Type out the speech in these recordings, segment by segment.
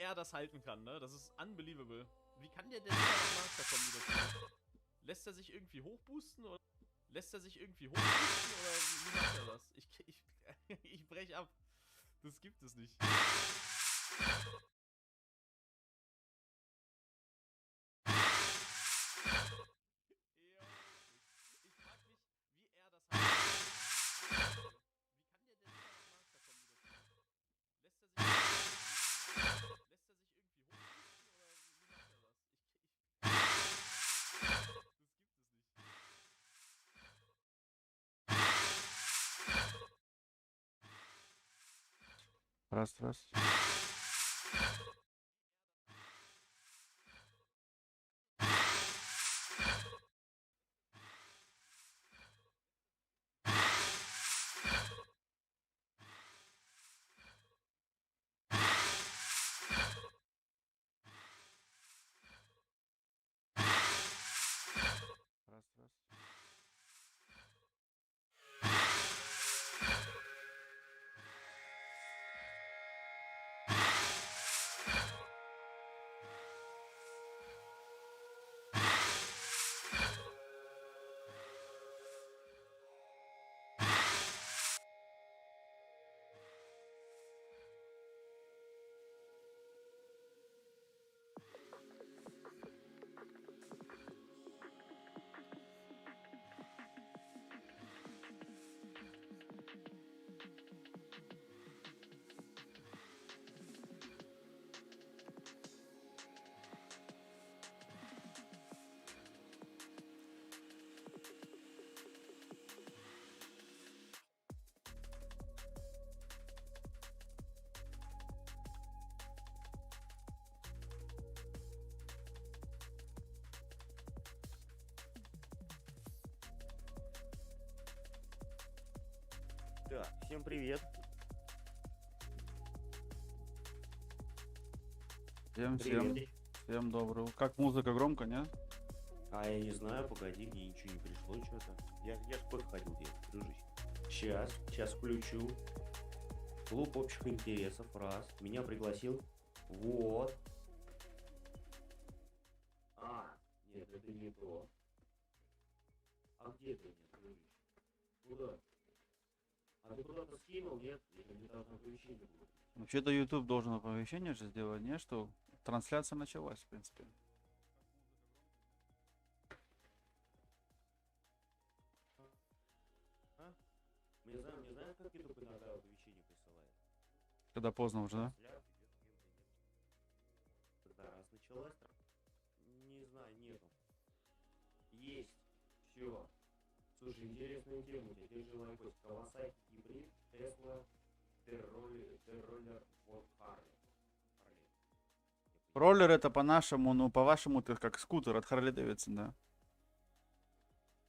er das halten kann, ne? Das ist unbelievable. Wie kann der denn noch Master Combi? Lässt er sich irgendwie hochboosten oder wie macht er das? Ich brech ab. Das gibt es nicht. Ich frag mich, wie er das halten kann. Wie kann der denn noch Master Combi? Lässt er sich irgendwie hochboosten oder wie macht er das? Das gibt es nicht. Раз, раз. Раз, раз. Да, всем привет. Всем Привет. доброго. Как музыка громко, нет? А я не знаю, погоди, мне ничего не пришло что-то. Я ж кофе ходил делать, дружище. Сейчас включу. Клуб общих интересов, раз. Меня пригласил. Вот. Нет, это не то. А где ты, нет, дружище? Куда? А ты куда-то скинул, нет? Или не должно оповещение было? Вообще-то YouTube должен оповещение же сделать, не? Что трансляция началась, в принципе. А? Мне знаешь, как YouTube иногда оповещение присылает? Когда поздно уже, да? Трансляция идет кем-то, нет. Когда раз началась, не знаю, нету. Есть. Все. Слушай, интересная тема у тебя. Держи лайкос. Kawasaki гибрид, Tesla, Terroller, вот Harley. Роллер это по-нашему, ну по-вашему это как скутер от Харли Дэвидсон, да?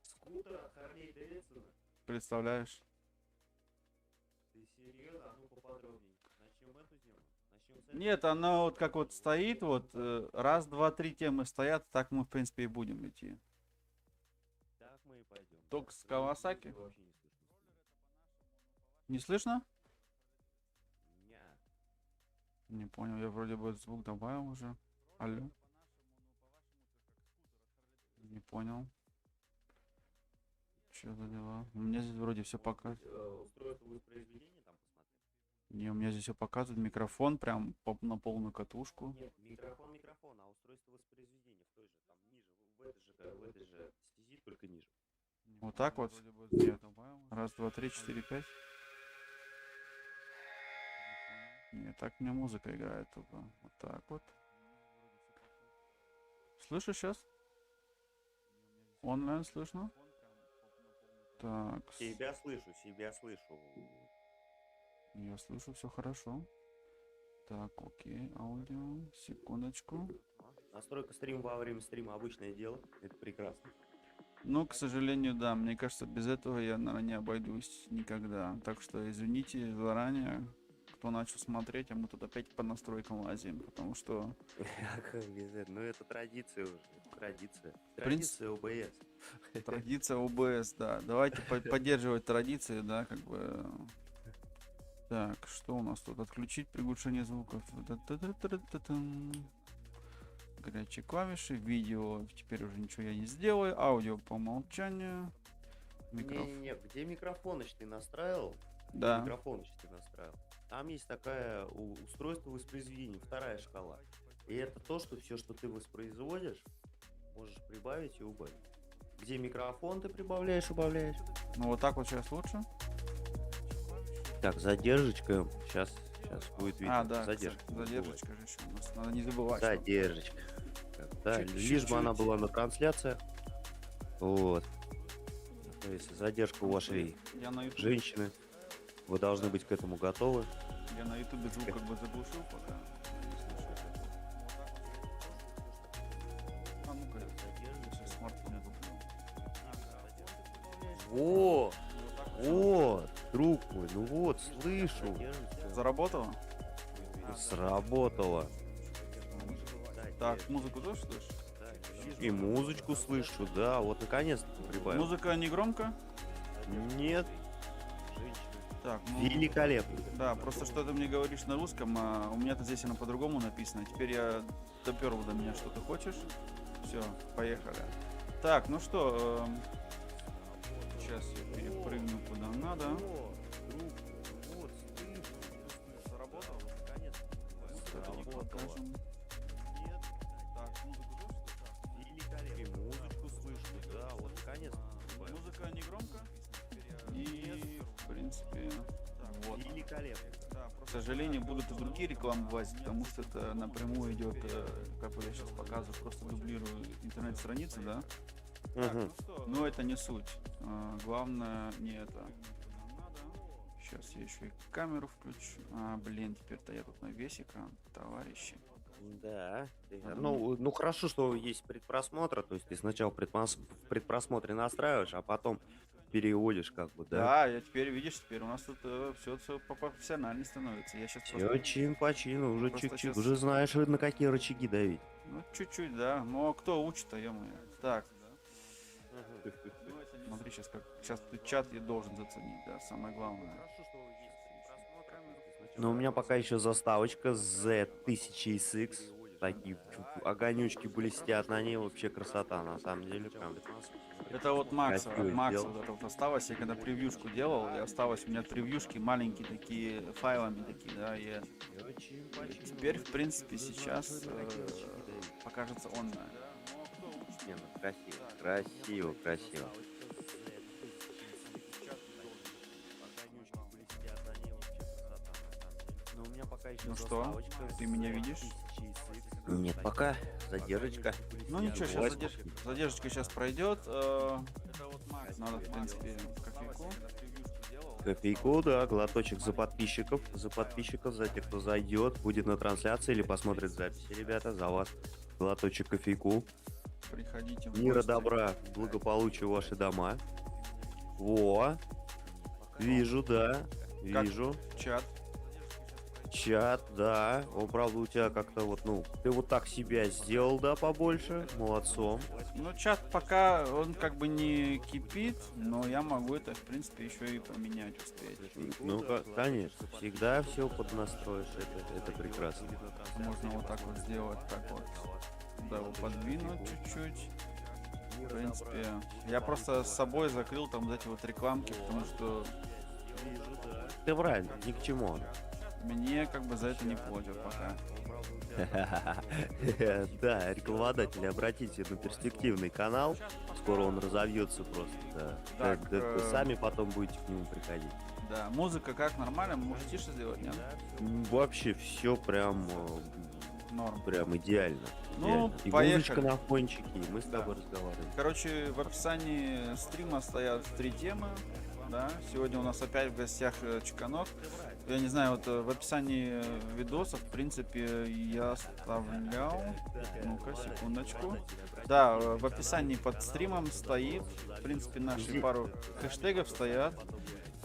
Скутер от Harley Davidson? Представляешь? Ты серьезно? А ну поподробнее. Начнем эту тему? Начнем с этой? Нет, оно вот как вот стоит, вот раз, два, три темы стоят, так мы в принципе и будем идти. Так мы и пойдем. Только с Kawasaki? Вообще не слышно. Не слышно? Ня. Не понял, я вроде бы звук добавил уже. Алло. Не понял. Что за дела? У меня здесь вроде все показывает. Устройство воспроизведения там посмотри. Не, у меня здесь все показывает. Микрофон прям на полную катушку. Нет, микрофон, а устройство воспроизведения в той же, там ниже, в этой же стези, только ниже. Вот так вот. Нет. Раз, два, три, четыре, пять. Нет, так у меня музыка играет только. Вот так вот. Слышишь сейчас? Онлайн слышно? Так. Себя слышу. Я слышу, все хорошо. Так, окей, аудио. Секундочку. Настройка стрима во время стрима обычное дело. Это прекрасно. Ну, к сожалению, да. Мне кажется, без этого я, наверное, не обойдусь никогда. Так что извините заранее, кто начал смотреть, а мы тут опять по настройкам лазим, потому что... Как без этого? Ну это традиция уже. Традиция. принципе, Традиция ОБС. Традиция ОБС, да. Давайте поддерживать традиции, да, как бы... Так, что у нас тут? Отключить приглушение звуков. Та-та-та-та-та-там. Горячие клавиши. Видео. Теперь уже ничего я не сделаю. Аудио по умолчанию. Микрофон. Не-не-не, где микрофоныч ты настраивал? Да. Микрофоныч ты настраивал. Там есть такая устройство воспроизведения, вторая шкала. И это то, что все, что ты воспроизводишь, можешь прибавить и убавить. Где микрофон ты прибавляешь, убавляешь. Ну вот так вот сейчас лучше. Так, задержечка. Сейчас будет видно. А, да. Задержка. кстати, задержечка же еще у нас. Надо не забывать. Задержечка. Да, Чуть-чуть. лишь бы она была на трансляциях. Вот. То есть задержка у вашей Я на YouTube, женщины. Вы должны быть к этому готовы. я на YouTube звук как бы заглушил пока. А ну-ка, я смартфон куплю. Вот, вот, друг мой, ну вот, слышу. Заработало? Сработало. Так, музыку тоже слышишь? И музычку слышу, да, вот наконец-то прибавил. Музыка не громко? Нет, Так, ну, великолепно. да, просто что ты мне говоришь на русском, а у меня-то здесь оно по-другому написано. Теперь я допёр до меня, что ты хочешь. Все, поехали. Так, ну что, сейчас я перепрыгну куда надо. Вот, слышу. Заработал? Сработало. Покажем. Так, музыку тоже слышишь? Великолепно. И музычку слышу, да, вот наконец-то прибавил. Музыка не громко? И, в принципе, вот. Великолепно. К сожалению, будут и другие рекламы влазить, потому что это напрямую идет, как вот я сейчас показываю, просто дублирую интернет-страницы, да? Мгм. Но это не суть. Главное не это. Сейчас я еще и камеру включу. Блин, теперь-то я тут на весь экран, товарищи. Да. Ну хорошо, что есть предпросмотр, то есть ты сначала в предпросмотре настраиваешь, а потом переводишь как бы, да? Да, я теперь, видишь, теперь у нас тут все профессионально становится. Я сейчас Все чин по чину, уже просто чик-чик, щас- уже знаешь, на какие рычаги давить. Ну, чуть-чуть, да. Ну, а кто учит-то, ё-моё? Так, смотри, сейчас ты чат я должен заценить, да, самое главное. Но у меня пока еще заставочка Z1000X. Такие огонючки блестят на ней, вообще красота, на самом деле, прям. Это вот Макса, Красиво от Макса сделал. вот это вот осталось, я когда превьюшку делал, и осталось у меня от превьюшки маленькие такие, файлами такие, да, и теперь, в принципе, сейчас покажется он. Не, ну красиво, красиво. Ну что, ты меня видишь? Нет, пока. Задержечка. Ну ничего, сейчас Власть. задержка сейчас пройдет. Надо, в принципе, кофейку. Кофейку, да, глоточек за подписчиков, за тех, кто зайдет, будет на трансляции или посмотрит записи, ребята, за вас. Глоточек кофейку. Приходите в Мира, гости. добра, благополучия в ваши дома. Во, вижу, да, Как? вижу. Чат. Чат, да. Он, правда, у тебя как-то вот, ну, ты вот так себя сделал, да, побольше. Молодцом. Ну, чат пока он как бы не кипит, но я могу это, в принципе, еще и поменять успеть. Ну, конечно, всегда все поднастроишь, это прекрасно. Можно вот так вот сделать, так вот. Да, его подвинуть чуть-чуть. В принципе, я просто с собой закрыл там вот эти вот рекламки, потому что Ты правильно, ни к чему. мне как бы за это не платят пока. Да, рекламодатели, обратите на перспективный канал. Скоро он разовьется просто, да. Так, Да, сами потом будете к нему приходить. Да, музыка как, нормально? Может тише сделать, нет? Вообще все прям Норм. идеально. Ну, идеально. И поехали. музычка на фончике, и мы с тобой разговариваем. Короче, в описании стрима стоят 3 темы. Да, сегодня у нас опять в гостях Чеканок. Я не знаю, вот в описании видосов, в принципе, я оставлял. Ну-ка, секундочку. Да, в описании под стримом стоит, в принципе, наши пару хэштегов стоят.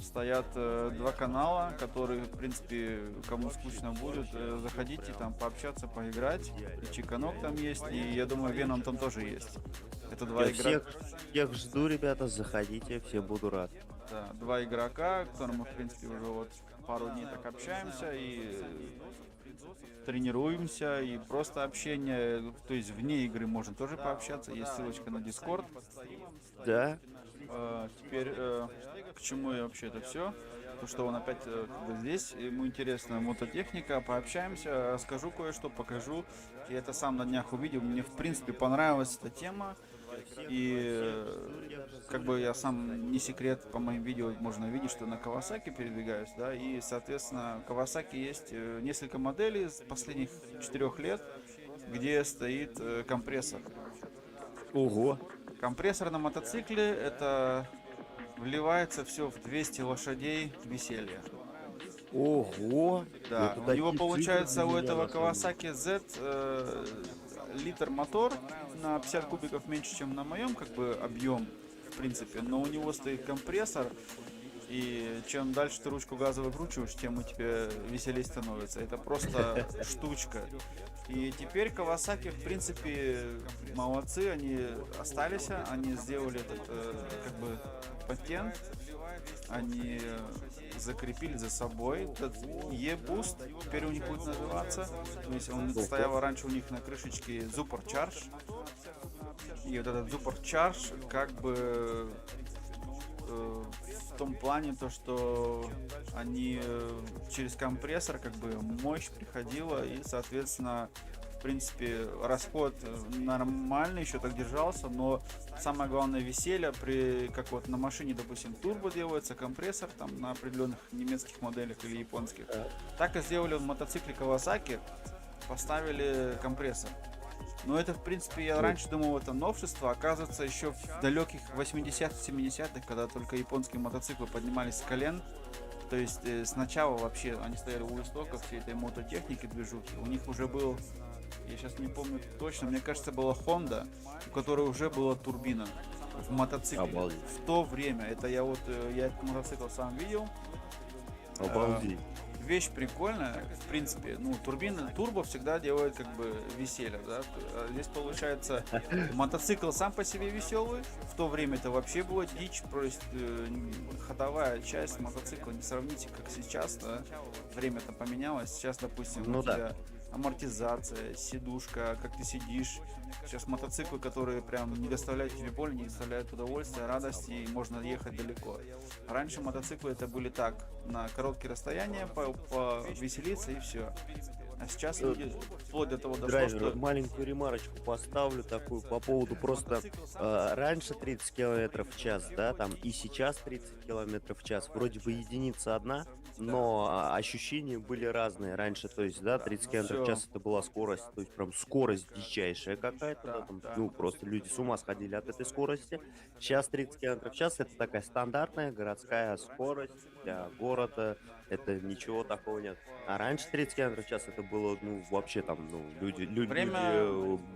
Стоят 2 канала, которые, в принципе, кому скучно будет, заходите там пообщаться, поиграть. И Чеканок там есть, и я думаю, Веном там тоже есть. Это 2 Я игрока. всех жду, ребята, заходите, всем буду рад. Да, два игрока, которым мы, в принципе, уже вот пару дней так общаемся и тренируемся, и просто общение, то есть вне игры можно тоже пообщаться, есть ссылочка на Discord. Да. Теперь к чему я вообще это все? То, что он опять как бы здесь, ему интересна мототехника, пообщаемся, расскажу кое-что, покажу. Я это сам на днях увидел, мне в принципе понравилась эта тема. И как бы я сам, не секрет, по моим видео можно видеть, что на Kawasaki передвигаюсь, да, и, соответственно, Kawasaki есть несколько моделей с последних 4 лет, где стоит компрессор. Ого. Компрессор на мотоцикле — это вливается все в 200 лошадей веселья. Ого. Да, Это у него такие получается цифры у для меня, этого на самом деле. Kawasaki Z литр мотор на 50 кубиков меньше, чем на моем как бы объем, в принципе, но у него стоит компрессор, и чем дальше ты ручку газа выкручиваешь, тем у тебя веселее становится. Это просто штучка. И теперь Kawasaki, в принципе, молодцы, они остались, они сделали этот как бы патент, они закрепили за собой этот E-Boost, теперь у них будет называться. То есть он стоял раньше у них на крышечке Super Charge. И вот этот Super Charge как бы в том плане то, что они через компрессор как бы мощь приходила, и соответственно в принципе расход нормальный, еще так держался, но самое главное веселье при, как вот на машине, допустим, турбо делается компрессор там на определенных немецких моделях или японских, так и сделали в мотоцикле Kawasaki, поставили компрессор. Но это, в принципе, я раньше думал, это новшество. Оказывается, еще в далеких 80-х, 70-х, когда только японские мотоциклы поднимались с колен, то есть сначала вообще они стояли у истоков всей этой мототехники, движухи. У них уже был, я сейчас не помню точно, мне кажется, была Honda, у которой уже была турбина в мотоцикле. Обалдеть. В то время. Это я этот мотоцикл сам видел. Обалдеть. Вещь прикольная, в принципе, ну, турбо всегда делает как бы веселье, да, здесь получается мотоцикл сам по себе веселый, в то время это вообще было дичь, просто ходовая часть мотоцикла не сравните как сейчас, да, время-то поменялось, сейчас, допустим, Ну у да. тебя амортизация, сидушка, как ты сидишь. Сейчас мотоциклы, которые прям не доставляют тебе боль, не доставляют удовольствия, радости, и можно ехать далеко. Раньше мотоциклы это были так, на короткие расстояния, повеселиться и все. А сейчас люди, вплоть до того дошло, Драйвер, что... маленькую ремарочку поставлю такую по поводу просто раньше 30 километров в час, да, там и сейчас 30 километров в час. Вроде бы единица одна, но ощущения были разные раньше, то есть, да, 30 километров в час это была скорость, то есть прям скорость дичайшая какая-то, да, там, ну просто люди с ума сходили от этой скорости. Сейчас 30 километров в час это такая стандартная городская скорость для города, это ничего такого нет. А раньше 30 километров в час это было, ну, вообще там, ну, люди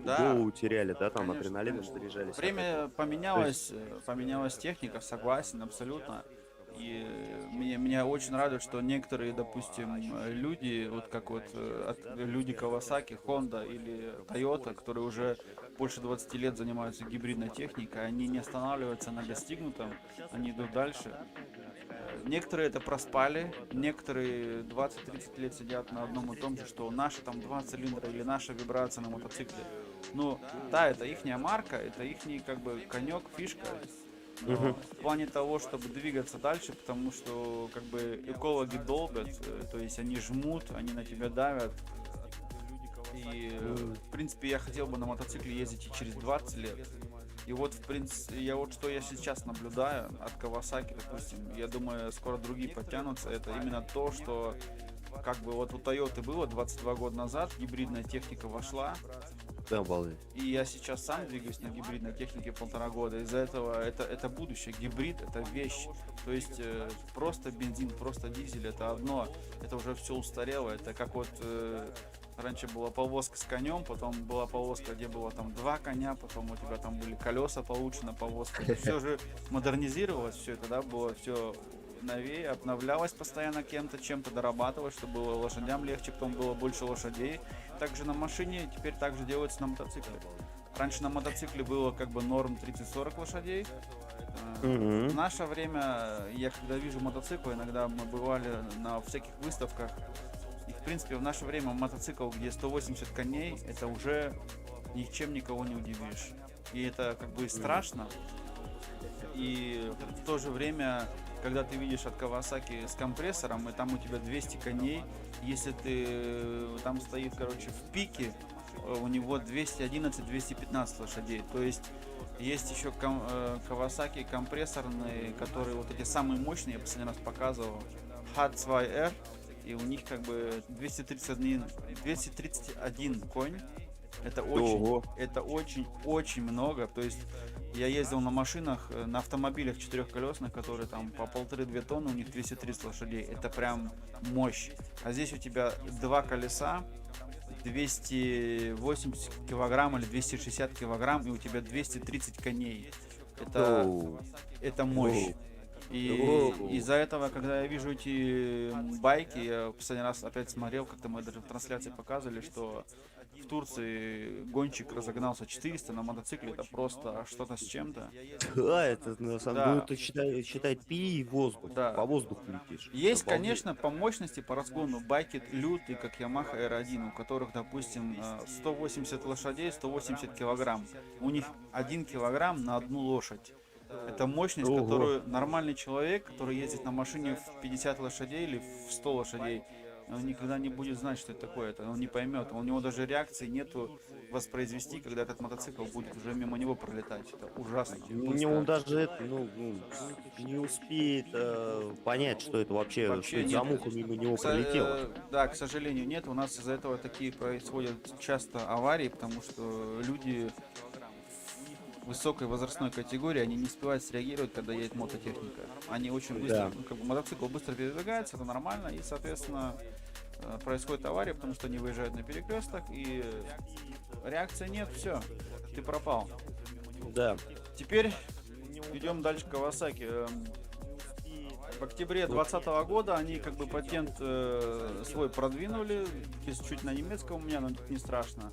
да, голову теряли, да, там конечно, адреналином конечно. заряжались. Время поменялось, поменялась техника, согласен, абсолютно. И меня очень радует, что некоторые, допустим, люди, вот как вот люди Kawasaki, Honda или Toyota, которые уже больше 20 лет занимаются гибридной техникой, они не останавливаются на достигнутом, они идут дальше. Некоторые это проспали, некоторые 20-30 лет сидят на одном и том же, что наша там 2 цилиндра или наша вибрация на мотоцикле. Ну, да, это ихняя марка, это ихний как бы конек, фишка. Но в плане того, чтобы двигаться дальше, потому что как бы экологи долбят, то есть они жмут, они на тебя давят. И в принципе я хотел бы на мотоцикле ездить и через 20 лет. И вот, в принципе, что я сейчас наблюдаю от Kawasaki, допустим, я думаю, скоро другие подтянутся, это именно то, что как бы вот у Toyota было 22 года назад, гибридная техника вошла, Да, обалдеть. и я сейчас сам двигаюсь на гибридной технике 1,5 года, из-за этого это будущее, гибрид это вещь, то есть просто бензин, просто дизель это одно, это уже все устарело, это как вот... Раньше была повозка с конем, потом была повозка, где было там 2 коня, потом у тебя там были колеса получше на повозку. Все же модернизировалось, все это, да, было все новее, обновлялось постоянно кем-то, чем-то дорабатывалось, чтобы было лошадям легче, потом было больше лошадей. Также на машине теперь также делается на мотоцикле. Раньше на мотоцикле было как бы норм 30-40 лошадей, В наше время, я когда вижу мотоциклы, иногда мы бывали на всяких выставках, и в принципе в наше время мотоцикл, где 180 коней, это уже ничем никого не удивишь. И это как бы страшно. И в то же время, когда ты видишь от Kawasaki с компрессором, и там у тебя 200 коней, если ты там стоит, короче, в пике, у него 211-215 лошадей. То есть есть еще Kawasaki компрессорные, которые вот эти самые мощные, я последний раз показывал, H2R, и у них как бы 231 конь. Это очень много. То есть я ездил на машинах, на автомобилях четырехколесных, которые там по 1,5-2 тонны, у них 230 лошадей. Это прям мощь. А здесь у тебя два колеса, 280 килограмм или 260 килограмм, и у тебя 230 коней. Это мощь. И из-за этого, когда я вижу эти байки, я последний раз опять смотрел, как-то мы даже в трансляции показывали, что в Турции гонщик разогнался 400 на мотоцикле, это просто что-то с чем-то. Да, это на самом деле, считай, пи воздух, Да. по воздуху летишь. Есть, Обалдеть. конечно, по мощности, по разгону байки лютые, как Yamaha R1, у которых, допустим, 180 лошадей, 180 килограмм. У них 1 килограмм на одну лошадь. Это мощность, Ого. которую нормальный человек, который ездит на машине в 50 лошадей или в 100 лошадей, он никогда не будет знать, что это такое. Он не поймет. У него даже реакции нету воспроизвести, когда этот мотоцикл будет уже мимо него пролетать. Это ужасно. Он даже это, не успеет понять, что это вообще что это за нет. муха мимо него пролетела. Да, к сожалению, нет. У нас из-за этого такие происходят часто аварии, потому что люди высокой возрастной категории, они не успевают среагировать, когда едет мототехника. Они очень быстро, Да. мотоцикл быстро передвигается, это нормально, и, соответственно, происходит авария, потому что они выезжают на перекресток, и реакции нет, все, ты пропал. Да. Теперь идем дальше к Kawasaki. В октябре 2020 года они как бы патент свой продвинули, чуть на немецком у меня, но это не страшно.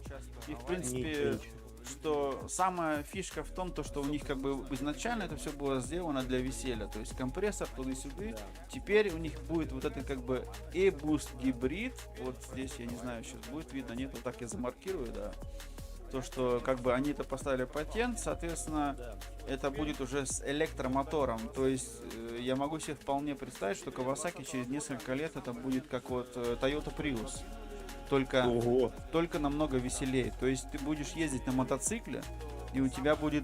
И в принципе, что самая фишка в том, то, что у них как бы изначально это все было сделано для веселья, то есть компрессор туда-сюда. Теперь у них будет вот это как бы e-boost гибрид, вот здесь я не знаю, сейчас будет видно, нет, вот так я замаркирую, да. То, что как бы они это поставили патент, соответственно, это будет уже с электромотором. То есть я могу себе вполне представить, что Kawasaki через несколько лет это будет как вот Toyota Prius. Только намного веселее. То есть ты будешь ездить на мотоцикле, и у тебя будет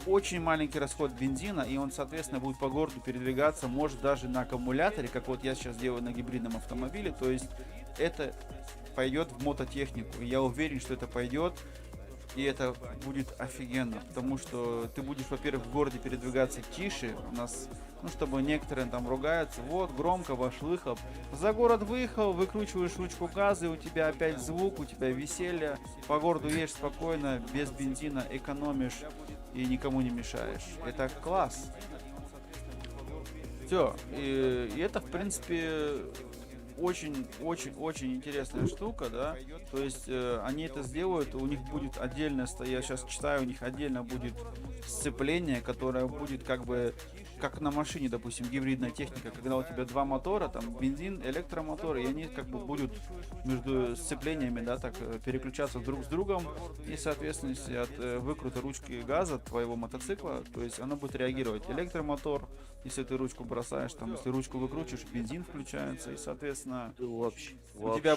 очень маленький расход бензина, и он, соответственно, будет по городу передвигаться, может даже на аккумуляторе, как вот я сейчас делаю на гибридном автомобиле. То есть это пойдет в мототехнику. И я уверен, что это пойдет, и это будет офигенно, потому что ты будешь, во-первых, в городе передвигаться тише. У нас, чтобы некоторые там ругаются, вот, громко, ваш выхлоп. За город выехал, выкручиваешь ручку газа, и у тебя опять звук, у тебя веселье. По городу едешь спокойно, без бензина, экономишь и никому не мешаешь. Это класс. Все. И это, в принципе, очень интересная штука, да. То есть они это сделают, у них будет отдельно, я сейчас читаю, у них отдельно будет сцепление, которое будет как бы как на машине, допустим, гибридная техника, когда у тебя два мотора, там бензин, электромотор, и они как бы будут между сцеплениями, да, так переключаться друг с другом, и, соответственно, от выкрута ручки газа твоего мотоцикла, то есть оно будет реагировать. Электромотор, если ты ручку бросаешь, там, если ручку выкручиваешь, бензин включается, и, соответственно, у тебя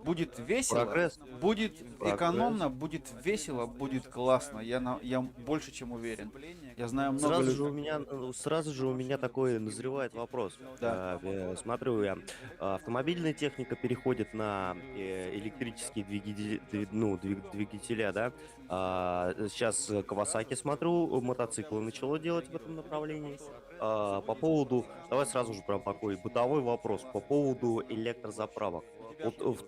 будет весело, будет экономно, будет весело, будет классно. Я больше чем уверен. Я знаю много людей. Сразу же у меня такой назревает вопрос. Да. Смотрю я, автомобильная техника переходит на электрические двигателя, да. Сейчас Kawasaki, смотрю, мотоциклы начало делать в этом направлении. По поводу, давай сразу же прям такой бытовой вопрос по поводу электрозаправок.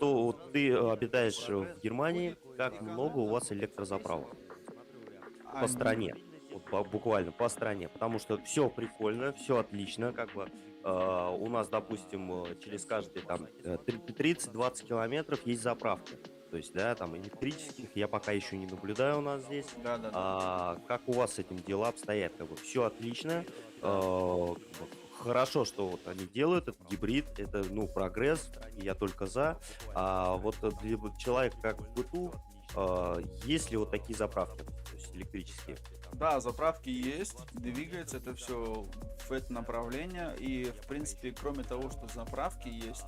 Вот ты обитаешь в Германии, как много у вас электрозаправок по стране? Вот, буквально по стране, потому что все прикольно, все отлично, как бы у нас, допустим, через каждые там 30-20 километров есть заправка. То есть, да, там электрических я пока еще не наблюдаю у нас здесь. Да, да, да. Как у вас с этим дела обстоят? Как бы все отлично. Как бы хорошо, что вот они делают этот гибрид, это, ну, прогресс, и я только за. Вот для человека как в быту, есть ли вот такие заправки, то есть электрические? Да, заправки есть, двигается это все в это направление. И, в принципе, кроме того, что заправки есть,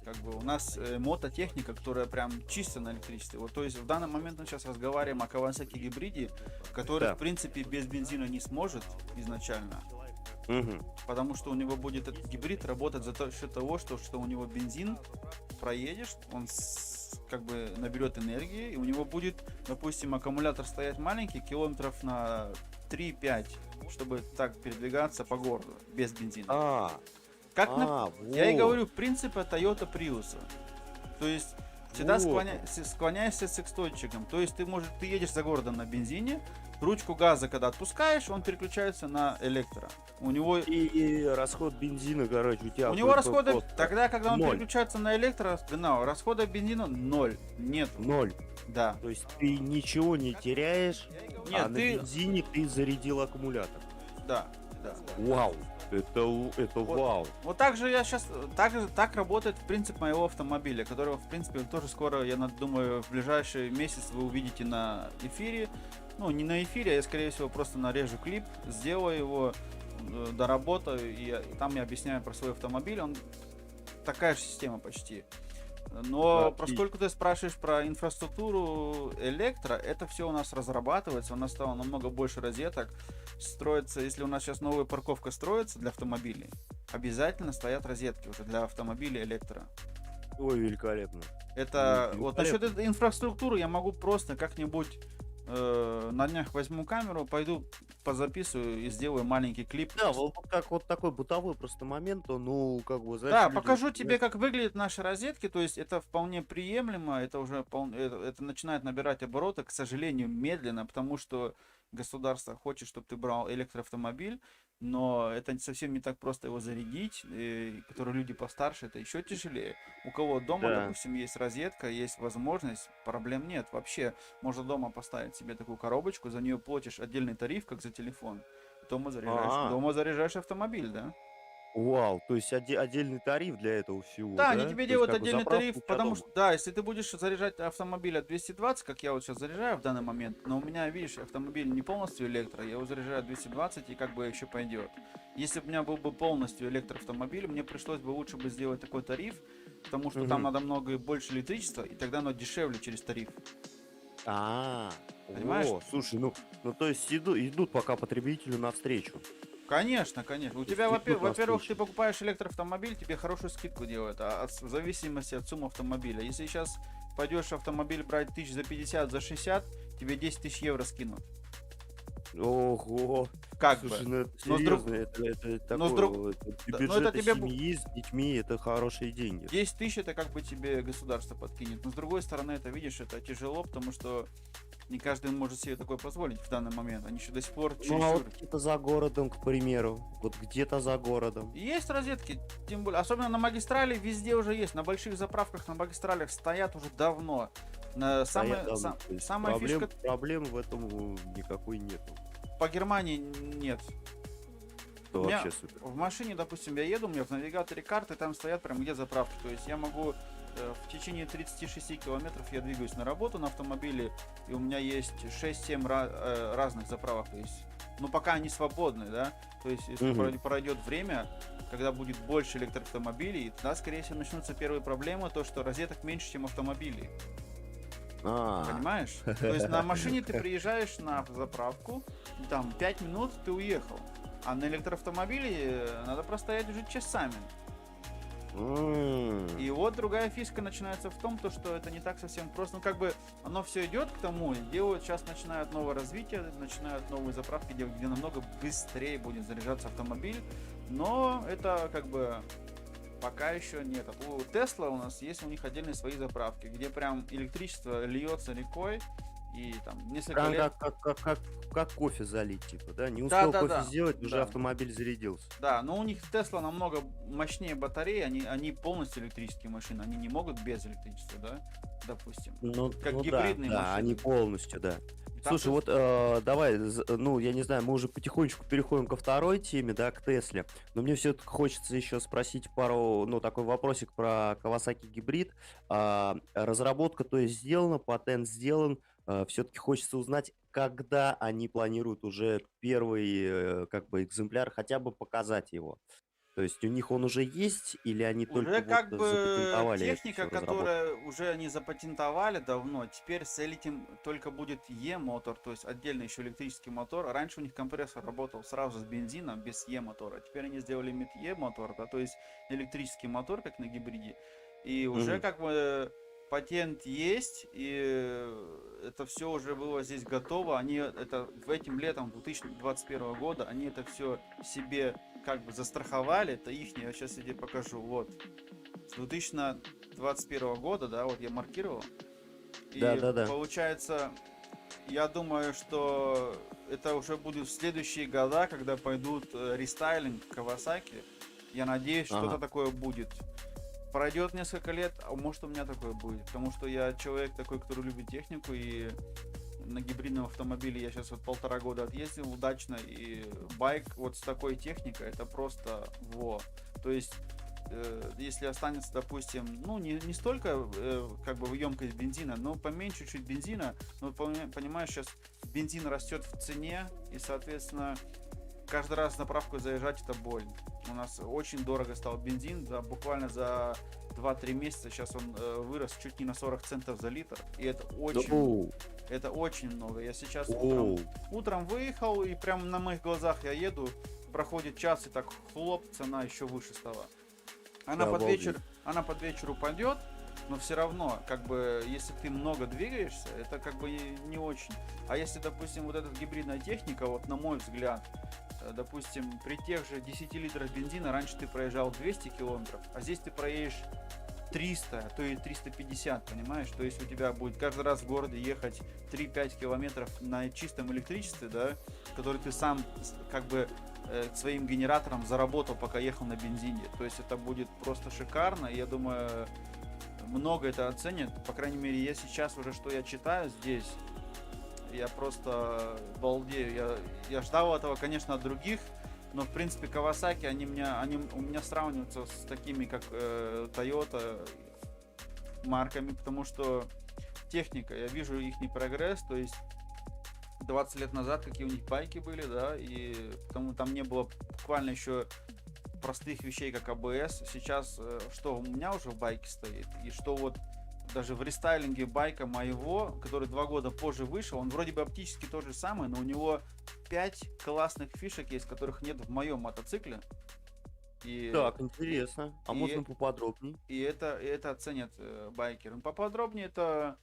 как бы у нас мототехника, которая прям чисто на электричестве. Вот, то есть в данный момент мы сейчас разговариваем о Kawasaki гибриде, который, Да. в принципе, без бензина не сможет изначально. Мгм. Потому что у него будет этот гибрид работать за счет того, что у него бензин, проедешь, он как бы наберет энергии, и у него будет, допустим, аккумулятор стоять маленький, километров на 3-5, чтобы так передвигаться по городу без бензина. Как я и Вот. говорю, принципы Toyota Prius. То есть всегда Вот. склоняйся с экстойчиком. То есть ты едешь за городом на бензине, ручку газа, когда отпускаешь, он переключается на электро. У него И расход бензина, короче, у тебя... У него расходы, просто тогда, когда он ноль. переключается на электро, genau, расхода бензина 0. Нет. 0. Да. То есть ты ничего не теряешь, Нет, а на ты... бензине ты зарядил аккумулятор. Да, да. Вау! Это вау! Вот так же я сейчас... Так работает принцип моего автомобиля, которого, в принципе, тоже скоро, я думаю, в ближайший месяц вы увидите на эфире. Ну, не на эфире, я, скорее всего, просто нарежу клип, сделаю его, доработаю, и там я объясняю про свой автомобиль. Он такая же система почти. Но Да, поскольку ты спрашиваешь про инфраструктуру электро, это все у нас разрабатывается, у нас стало намного больше розеток, строится, если у нас сейчас новая парковка строится для автомобилей, обязательно стоят розетки уже для автомобилей электро. Ой, великолепно. Это Ну, вот насчет этой инфраструктуры я могу просто как-нибудь на днях возьму камеру, пойду позаписываю и сделаю маленький клип. Да, вот как вот такой бытовой просто момент, то, ну, как бы, знаешь, Да, люди, покажу тебе, как выглядят наши розетки, то есть это вполне приемлемо, это уже это начинает набирать обороты, к сожалению, медленно, потому что государство хочет, чтобы ты брал электроавтомобиль, но это совсем не так просто его зарядить, которые люди постарше, это еще тяжелее. У кого дома, Да. допустим, есть розетка, есть возможность, проблем нет. Вообще, можно дома поставить себе такую коробочку, за нее платишь отдельный тариф, как за телефон. Дома заряжаешь автомобиль, да? Вау, то есть отдельный тариф для этого всего, Да, да? они То тебе есть делают как бы отдельный заправка тариф, у тебя потому дома. что, да, если ты будешь заряжать автомобиль от 220, как я вот сейчас заряжаю в данный момент, но у меня, видишь, автомобиль не полностью электро, я его заряжаю 220 и как бы еще пойдет. Если бы у меня был бы полностью электроавтомобиль, мне пришлось бы лучше бы сделать такой тариф, потому что там Мгм. надо много больше электричества, и тогда оно дешевле через тариф. Понимаешь? О, слушай, ну то есть идут пока потребителю навстречу. Конечно, конечно. У То тебя, есть идут во-первых, ты навстречу. покупаешь электроавтомобиль, тебе хорошую скидку делают, в зависимости от суммы автомобиля. Если сейчас пойдешь автомобиль брать тысяч за 50, за 60, тебе 10 тысяч евро скинут. Ого, Как слушай, бы. ну это Но с друг- серьезно, это но с такое, друг- вот, Да, для но это бюджета тебе семьи с детьми это хорошие деньги. 10 тысяч это как бы тебе государство подкинет. Но с другой стороны, это, видишь, это тяжело, потому что не каждый может себе такое позволить в данный момент. Они еще до сих пор Ну а чересчур. вот где-то за городом, к примеру, вот где-то за городом. Есть розетки, тем более, особенно на магистрали, везде уже есть. На больших заправках, на магистралях стоят уже давно. Стоят давно, то есть Самая фишка проблем в этом никакой нету. по Германии нет. Это У меня вообще супер. в машине, допустим, я еду, у меня в навигаторе карты, там стоят прям где заправки. То есть я могу в течение 36 километров я двигаюсь на работу на автомобиле, и у меня есть 6-7 разных заправок. То есть, ну пока они свободны, да. То есть если Мгм. пройдет время, когда будет больше электроавтомобилей, тогда, скорее всего, начнутся первые проблемы, то что розеток меньше, чем автомобилей. Понимаешь? То есть на машине ты приезжаешь на заправку, там 5 минут ты уехал. А на электроавтомобиле надо простоять уже часами. И вот другая фишка начинается в том, то, что это не так совсем просто. Ну, как бы оно все идет к тому, делают, сейчас начинают новое развитие, начинают новые заправки, где намного быстрее будет заряжаться автомобиль. Но это как бы пока еще нет. У Tesla у нас есть у них отдельные свои заправки, где прям электричество льется рекой, И там несколько Прям лет... как кофе залить, типа, да? Не Да, успел да, кофе да, сделать, уже да. автомобиль зарядился. Да, но у них Тесла намного мощнее батареи, они полностью электрические машины, они не могут без электричества, да, допустим. Ну, Как ну гибридные да, машины. они полностью, да. И там Слушай, то вот давай, ну, я не знаю, мы уже потихонечку переходим ко второй теме, да, к Тесле, но мне все-таки хочется еще спросить пару, ну, такой вопросик про Kawasaki гибрид. Разработка, то есть, сделана, патент сделан, все-таки хочется узнать, когда они планируют уже первый, как бы, экземпляр, хотя бы показать его. То есть у них он уже есть, или они только уже вот как бы запатентовали эту техника, всю разработку? которая уже они запатентовали давно, теперь с этим только будет E-мотор, то есть отдельно еще электрический мотор. Раньше у них компрессор работал сразу с бензином, без E-мотора. Теперь они сделали E-мотор, да, то есть электрический мотор, как на гибриде. И уже Мгм. как бы патент есть, и это все уже было здесь готово. Они это этим летом 2021 года, они это все себе как бы застраховали. Это их, я сейчас тебе покажу. Вот. С 2021 года, да, вот я маркировал. Да, И да, да. получается, я думаю, что это уже будет в следующие года, когда пойдут рестайлинг Kawasaki. Я надеюсь, что-то Ага. такое будет. Пройдет несколько лет, а может у меня такое будет. Потому что я человек такой, который любит технику, и на гибридном автомобиле я сейчас вот 1,5 года отъездил удачно, и байк вот с такой техникой, это просто во. То есть, если останется, допустим, ну, не столько как бы емкость бензина, но поменьше чуть бензина, но понимаешь, сейчас бензин растет в цене, и, соответственно, каждый раз на заправку заезжать это боль. У нас очень дорого стал бензин, да, буквально за 2-3 месяца сейчас он вырос чуть не на 40 центов за литр. И Оу, это очень много. Я сейчас оу. утром выехал, и прямо на моих глазах я еду, проходит час, и так хлоп, цена еще выше стала. Она под Обалдеть. вечер, она под вечер упадет, но все равно, как бы, если ты много двигаешься, это как бы не очень. А если, допустим, вот эта гибридная техника, вот на мой взгляд, допустим, при тех же 10 литрах бензина раньше ты проезжал 200 километров, а здесь ты проедешь 300, а то и 350, понимаешь? То есть у тебя будет каждый раз в городе ехать 3-5 километров на чистом электричестве, да, который ты сам как бы своим генератором заработал, пока ехал на бензине. То есть это будет просто шикарно, и я думаю, много это оценят. По крайней мере, я сейчас уже, что я читаю здесь, я просто балдею. Я ждал этого, конечно, от других, но, в принципе, Kawasaki, они у меня сравниваются с такими, как Toyota марками, потому что техника, я вижу их прогресс, то есть 20 лет назад какие у них байки были, да, и потому там не было буквально еще простых вещей, как АБС. Сейчас, что у меня уже в байке стоит, и что вот даже в рестайлинге байка моего, который 2 года позже вышел, он вроде бы оптически тот же самый, но у него 5 классных фишек есть, которых нет в моем мотоцикле. И, Так, интересно. А и- можно поподробней? и это оценят байкеры. Ну, поподробнее, это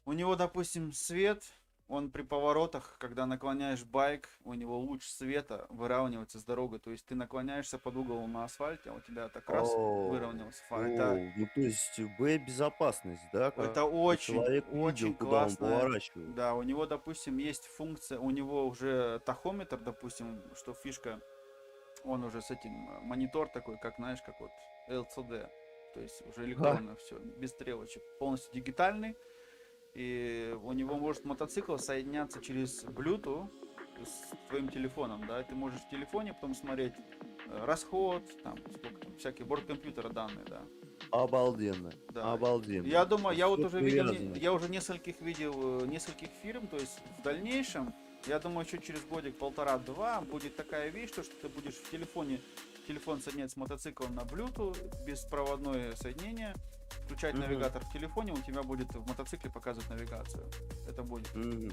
у него, допустим, свет, он при поворотах, когда наклоняешь байк, у него луч света выравнивается с дорогой. То есть ты наклоняешься под угол на асфальте, а у тебя так раз выровнялся. Оу, ну то есть Б-безопасность, да? Это Как бы очень, человек видел, очень куда он классно. поворачивает. Да, у него, допустим, есть функция, у него уже тахометр, допустим, что фишка, он уже с этим монитор такой, как, знаешь, как вот LCD, то есть уже электронно все, без стрелочек, полностью дигитальный, и у него может мотоцикл соединяться через Bluetooth с твоим телефоном, да, и ты можешь в телефоне потом смотреть расход, там, сколько там, всякие борткомпьютера данные, да. Обалденно, Да. обалденно. Я думаю, я вот Всё уже видел, привязано. я уже нескольких видел, нескольких фирм, то есть в дальнейшем, я думаю, еще через годик, 1,5-2 будет такая вещь, что ты будешь в телефон соединять с мотоциклом на Bluetooth, беспроводное соединение, включать Мгм. навигатор в телефоне, у тебя будет в мотоцикле показывать навигацию. Это будет, Мгм.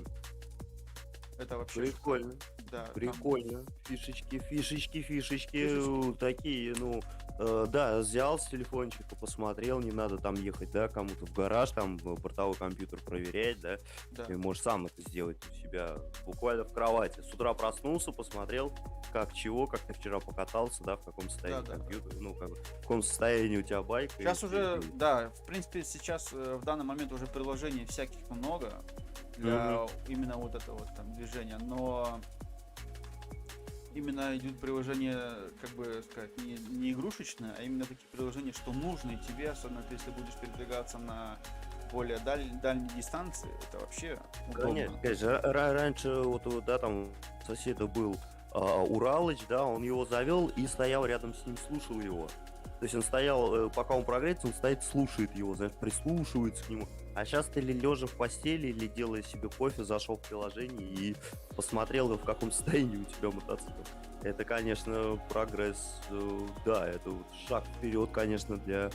это вообще Прикольно, шикарно. Да, там прикольно. Фишечки, Фишечки. такие, ну, Да, взял с телефончика, посмотрел, не надо там ехать, да, кому-то в гараж, там бортовой компьютер проверять, да. Да. Ты можешь сам это сделать у себя буквально в кровати. С утра проснулся, посмотрел, как чего, как ты вчера покатался, да, в каком состоянии Да-да-да. компьютер, ну, как бы, в каком состоянии у тебя байк. и Сейчас уже, ты- да, в принципе, сейчас в данный момент уже приложений всяких много для именно вот этого вот там движения, но именно идут приложения, как бы сказать, не игрушечные, а именно такие приложения, что нужны тебе, особенно если будешь передвигаться на более дальней дистанции, это вообще Конечно, удобно. конечно. Раньше вот, да, там у соседа был Уралыч, да, он его завел и стоял рядом с ним, слушал его. То есть он стоял, пока он прогреется, он стоит, слушает его, знаешь, прислушивается к нему. А сейчас ты лежа в постели или делая себе кофе, зашел в приложение и посмотрел, в каком состоянии у тебя мотоцикл. Это, конечно, прогресс, да, это вот шаг вперед, конечно, для,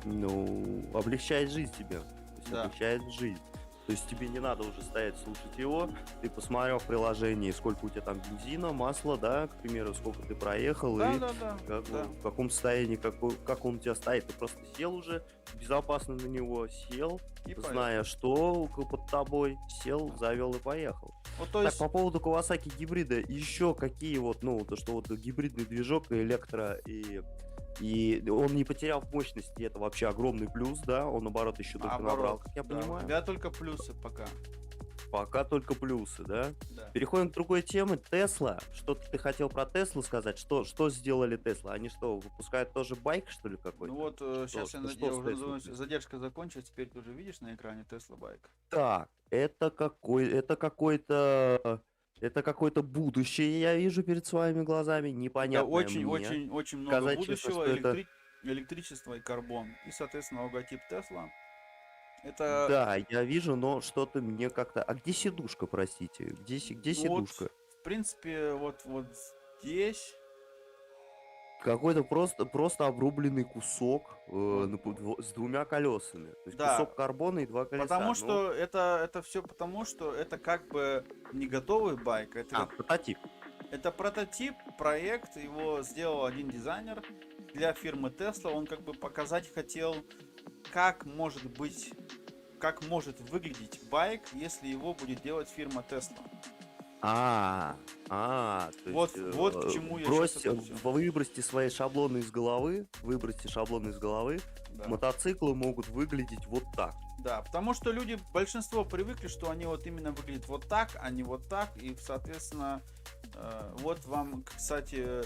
ну, облегчает жизнь тебе. То есть Да. облегчает жизнь. То есть тебе не надо уже стоять слушать его, ты посмотрел в приложении, сколько у тебя там бензина, масла, да, к примеру, сколько ты проехал, и Да. в каком состоянии, как он у тебя стоит. Ты просто сел уже, безопасно на него сел, И зная, что под тобой, сел, завел и поехал. Вот, то Так, есть, по поводу Kawasaki гибрида, еще какие вот, ну, то, что вот гибридный движок, электро и он не потерял в мощности, это вообще огромный плюс, да, он наоборот еще только набрал, наоборот, как я да, у понимаю. тебя только плюсы пока. Пока только плюсы, да? Да. Переходим к другой теме. Тесла. Что-то ты хотел про Теслу сказать? Что сделали Тесла? Они что, выпускают тоже байк, что ли, какой-то? Ну вот сейчас что я с уже Теслой думаю, происходит? задержка закончилась, теперь ты уже видишь на экране Tesla Bike. Так, это какое-то будущее я вижу перед своими глазами, Это непонятное очень, мне. очень, очень много Сказать честно, будущего, что это... электричество и карбон. И, соответственно, логотип Tesla. Это, Да, я вижу, но что-то мне как-то... А где сидушка, простите? Где ну вот, сидушка? в принципе, вот здесь, Какой-то просто обрубленный кусок вот, с двумя колесами. То есть да, кусок карбона и два колеса. потому Ну, что это все потому, что это как бы не готовый байк, прототип. это прототип, проект, его сделал один дизайнер для фирмы Tesla, он как бы показать хотел, как может быть, как может выглядеть байк, если его будет делать фирма Tesla. То Вот, есть вот к чему я сейчас это всё. выбросьте свои шаблоны из головы, Да. мотоциклы могут выглядеть вот так. Да, потому что люди, большинство привыкли, что они вот именно выглядят вот так, а не вот так, и, соответственно, вот вам, кстати,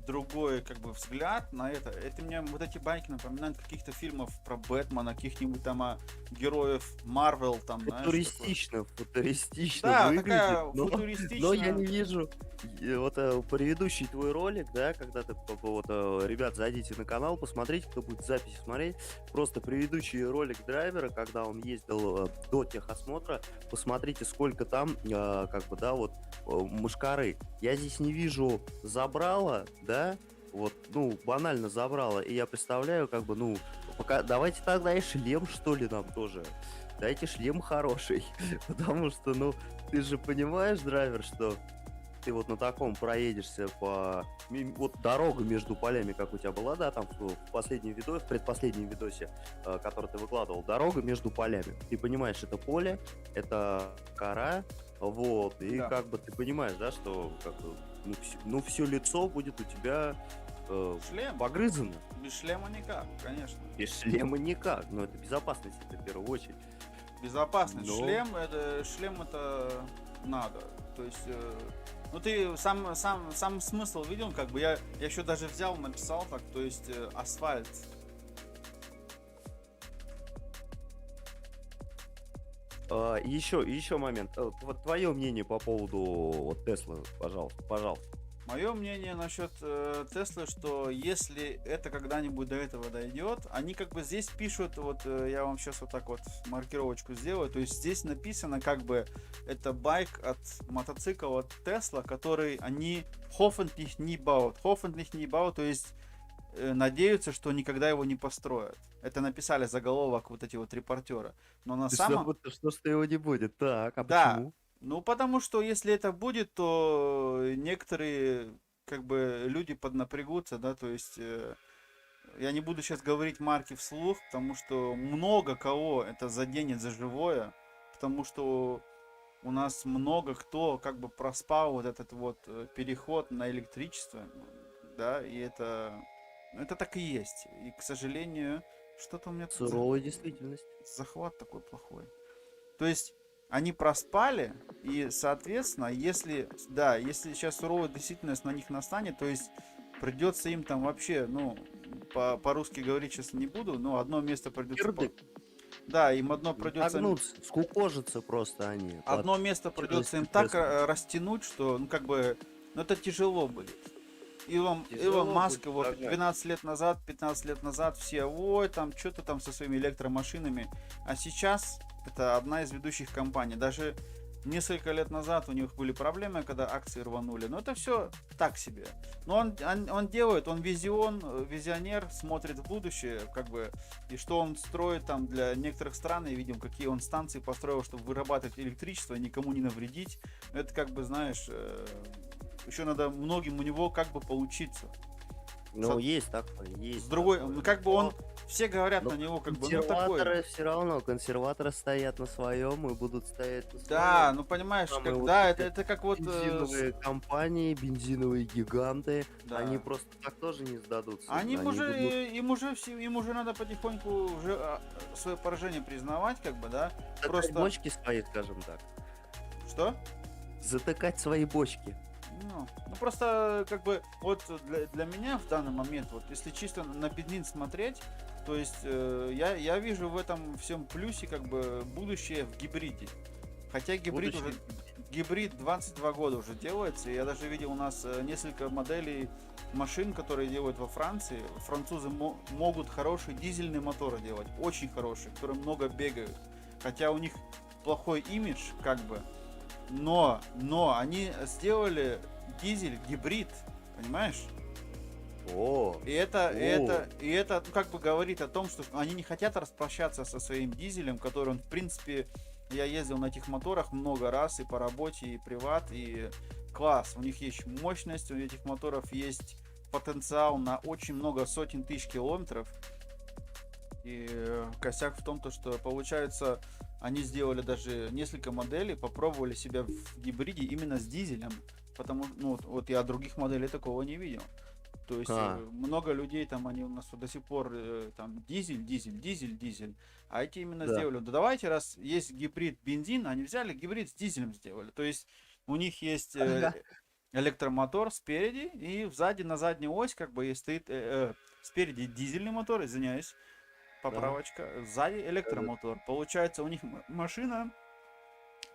другой как бы взгляд на это. Это мне вот эти байки напоминают каких-то фильмов про Бэтмена, каких-нибудь там героев Марвел, там, знаешь, такое. Футуристично Да, выглядит, такая но я футуристичная. не вижу. И вот предыдущий твой ролик, да, когда ты вот, ребят, зайдите на канал, посмотрите, кто будет запись смотреть. Просто предыдущий ролик драйвера, когда он ездил до техосмотра, посмотрите, сколько там, как бы, да, вот мушкары. Я здесь не вижу забрала, да, вот, ну, банально забрала. И я представляю, как бы, ну, пока давайте тогда и шлем, что ли, нам тоже. Дайте шлем хороший. Потому что, ну, ты же понимаешь, драйвер, что ты вот на таком проедешься по... Вот дорога между полями, как у тебя была, да, там в последнем видосе, в предпоследнем видосе, который ты выкладывал, дорога между полями. Ты понимаешь, это поле, это кора, вот, и Да. как бы ты понимаешь, да, что как бы, ну, все лицо будет у тебя Шлем. погрызано. Без шлема никак, конечно. Без шлема никак, но это безопасность, это в первую очередь. Безопасность. Но- Шлем это надо. То есть, ну ты сам смысл видел, как бы я еще даже взял, написал так, то есть асфальт. Еще момент. Вот твое мнение по поводу вот Теслы, пожалуйста. Мое мнение насчет Теслы, что если это когда-нибудь до этого дойдет, они как бы здесь пишут, вот я вам сейчас вот так вот маркировочку сделаю, то есть здесь написано как бы это байк от мотоцикла от Tesla, который они hoffentlich nie baut, то есть надеются, что никогда его не построят. Это написали заголовок вот эти вот репортеры. Но на самом... Что его не будет? Так, а Да. почему? Ну, потому что если это будет, то некоторые как бы люди поднапрягутся, да, то есть я не буду сейчас говорить марки вслух, потому что много кого это заденет за живое, потому что у нас много кто как бы проспал вот этот вот переход на электричество, да, и это так и есть. И, к сожалению, что-то у меня тут Суровая действительность. захват такой плохой. То есть они проспали, и, соответственно, если, да, если сейчас суровая действительность на них настанет, то есть придется им там вообще, ну, по-русски говорить сейчас не буду, но одно место придется... Кирдык. Да, им одно придется... Загнуться, скукожиться просто они. Одно место придется им так растянуть, что, ну, как бы, ну, это тяжело будет. Илон Тяжело Маск, будет вот догнать. 12 лет назад, 15 лет назад все, ой, там, что-то там со своими электромашинами. А сейчас это одна из ведущих компаний. Даже несколько лет назад у них были проблемы, когда акции рванули. Но это все так себе. Но он делает, он визионер, смотрит в будущее, как бы, и что он строит там для некоторых стран, и видим, какие он станции построил, чтобы вырабатывать электричество, никому не навредить. Это как бы, знаешь, еще надо многим у него как бы поучиться. Ну, есть такое, есть. С другой, такое. ну, как бы он, Но- все говорят но на него, как бы, ну, такой. консерваторы все равно, консерваторы стоят на своем и будут стоять на своем. Да, ну, понимаешь, Самые вот да, эти это как вот... Бензиновые компании, бензиновые гиганты, да. они просто так тоже не сдадутся. Они будут- им уже надо потихоньку уже свое поражение признавать, как бы, да. затыкать Просто... бочки свои, скажем так. Что? Затыкать свои бочки. Ну, просто, как бы, вот для меня в данный момент, вот, если чисто на бензин смотреть, то есть я вижу в этом всем плюсе, как бы, будущее в гибриде. Хотя гибрид 22 года уже делается, и я даже видел у нас несколько моделей машин, которые делают во Франции. Французы могут хорошие дизельные моторы делать, очень хорошие, которые много бегают. Хотя у них плохой имидж, как бы, но они сделали дизель гибрид, понимаешь? О, И это, ну, как бы говорит о том, что они не хотят распрощаться со своим дизелем, который он, в принципе, я ездил на этих моторах много раз и по работе, и приват, и класс. У них есть мощность, у этих моторов есть потенциал на очень много сотен тысяч километров. И косяк в том, то, что получается, они сделали даже несколько моделей, попробовали себя в гибриде именно с дизелем. Потому ну, вот я других моделей такого не видел. То есть много людей там, они у нас до сих пор там дизель. А эти именно Да. сделали. Да давайте, раз есть гибрид бензин, они взяли гибрид с дизелем сделали. То есть у них есть электромотор спереди, и сзади на заднюю ось как бы и стоит спереди дизельный мотор, извиняюсь, поправочка, сзади электромотор. Получается, у них машина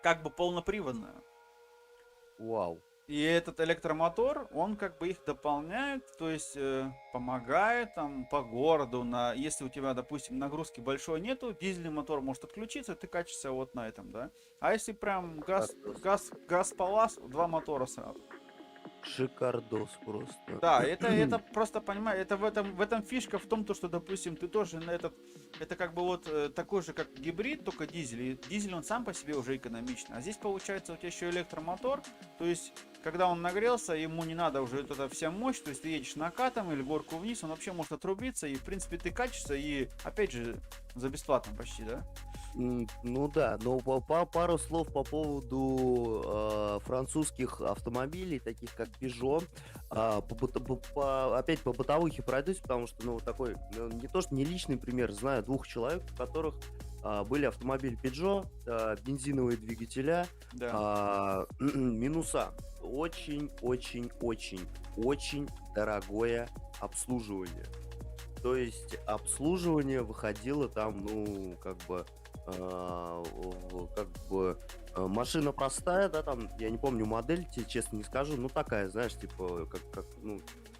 как бы полноприводная. вау. И этот электромотор, он как бы их дополняет, то есть помогает там по городу, если у тебя, допустим, нагрузки большой нету, дизельный мотор может отключиться, ты качешься вот на этом, да. А если прям газ палас, два мотора сразу. Шикардос просто. Да, это просто, понимаю, это в этом фишка в том, то, что, допустим, ты тоже на это как бы вот такой же, как гибрид, только дизель. И дизель, он сам по себе уже экономичный. А здесь, получается, у тебя еще электромотор, то есть, когда он нагрелся, ему не надо уже вот эта вся мощь, то есть, ты едешь накатом или горку вниз, он вообще может отрубиться, и, в принципе, ты качешься, и, опять же, за бесплатно почти, да? Ну да, но пару слов по поводу французских автомобилей, таких как Peugeot. Опять по бытовухе пройдусь, потому что, ну, такой, не то что не личный пример, знаю двух человек, у которых были автомобили Peugeot, бензиновые двигателя, Да. минуса. Очень дорогое обслуживание. То есть обслуживание выходило там, ну, машина простая, да, там, я не помню модель, тебе честно не скажу, ну, такая, знаешь, типа,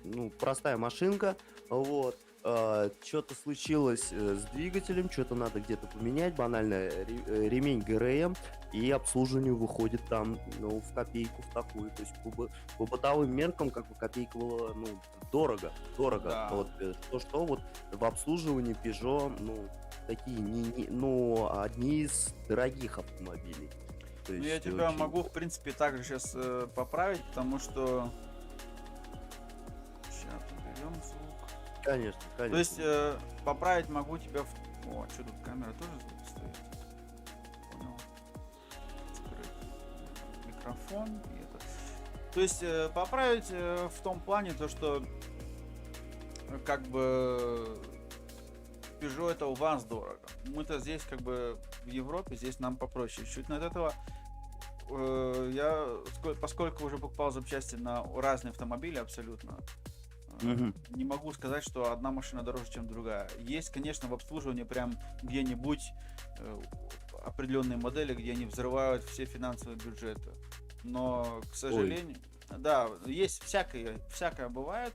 ну, простая машинка, вот. Что-то случилось с двигателем, что-то надо где-то поменять, банально ремень ГРМ, и обслуживание выходит там, ну, в копейку, в такую. То есть по бытовым меркам, как бы, копейка была, ну, дорого. Да. Вот, что вот в обслуживании Peugeot, ну, такие, ну, одни из дорогих автомобилей. То Ну, я есть тебя очень- могу, в принципе, также сейчас поправить, потому что... Сейчас уберем звук. Конечно, конечно. То есть поправить могу тебя в... О, что тут камера тоже стоит? Понял. Открыть микрофон и это. То есть поправить в том плане то, что как бы Peugeot это у вас дорого. Мы-то здесь как бы в Европе, здесь нам попроще чуть-чуть. Но от этого поскольку уже покупал запчасти на разные автомобили абсолютно, не могу сказать, что одна машина дороже, чем другая. Есть, конечно, в обслуживании прям где-нибудь определенные модели, где они взрывают все финансовые бюджеты. Но, к сожалению, да, есть всякое бывает.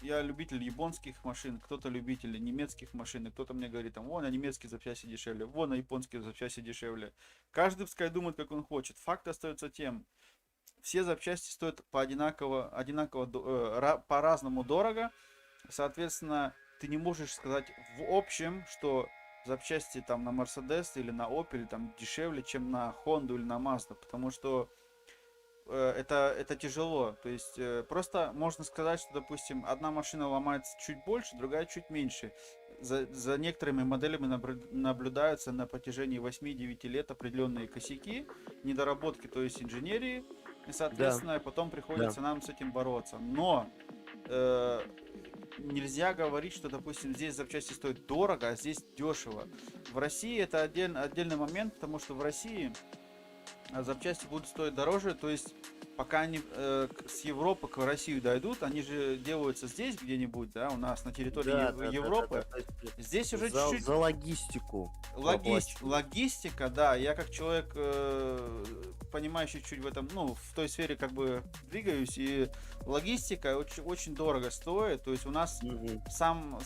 Я любитель японских машин, кто-то любитель немецких машин, и кто-то мне говорит, там, вон, на немецкие запчасти дешевле, вон, на японские запчасти дешевле. Каждый пускай думает, как он хочет. Факт остается тем, все запчасти стоят по-разному дорого. Соответственно, ты не можешь сказать в общем, что запчасти там на Mercedes или на Opel там дешевле, чем на Honda или на Mazda, потому что это тяжело. То есть просто можно сказать, что, допустим, одна машина ломается чуть больше, другая чуть меньше. За некоторыми моделями наблюдаются на протяжении 8-9 лет определенные косяки, недоработки, то есть инженерии, и, соответственно, потом приходится нам с этим бороться. Но нельзя говорить, что, допустим, здесь запчасти стоят дорого, а здесь дешево. В России это отдельный момент, потому что в России запчасти будут стоить дороже, то есть пока они с Европы к России дойдут, они же делаются здесь где-нибудь, да, у нас на территории Европы. Здесь уже чуть-чуть... За логистику. Логистика, да, я как человек, понимающий чуть в этом, ну, в той сфере как бы двигаюсь, и логистика очень дорого стоит, то есть у нас сам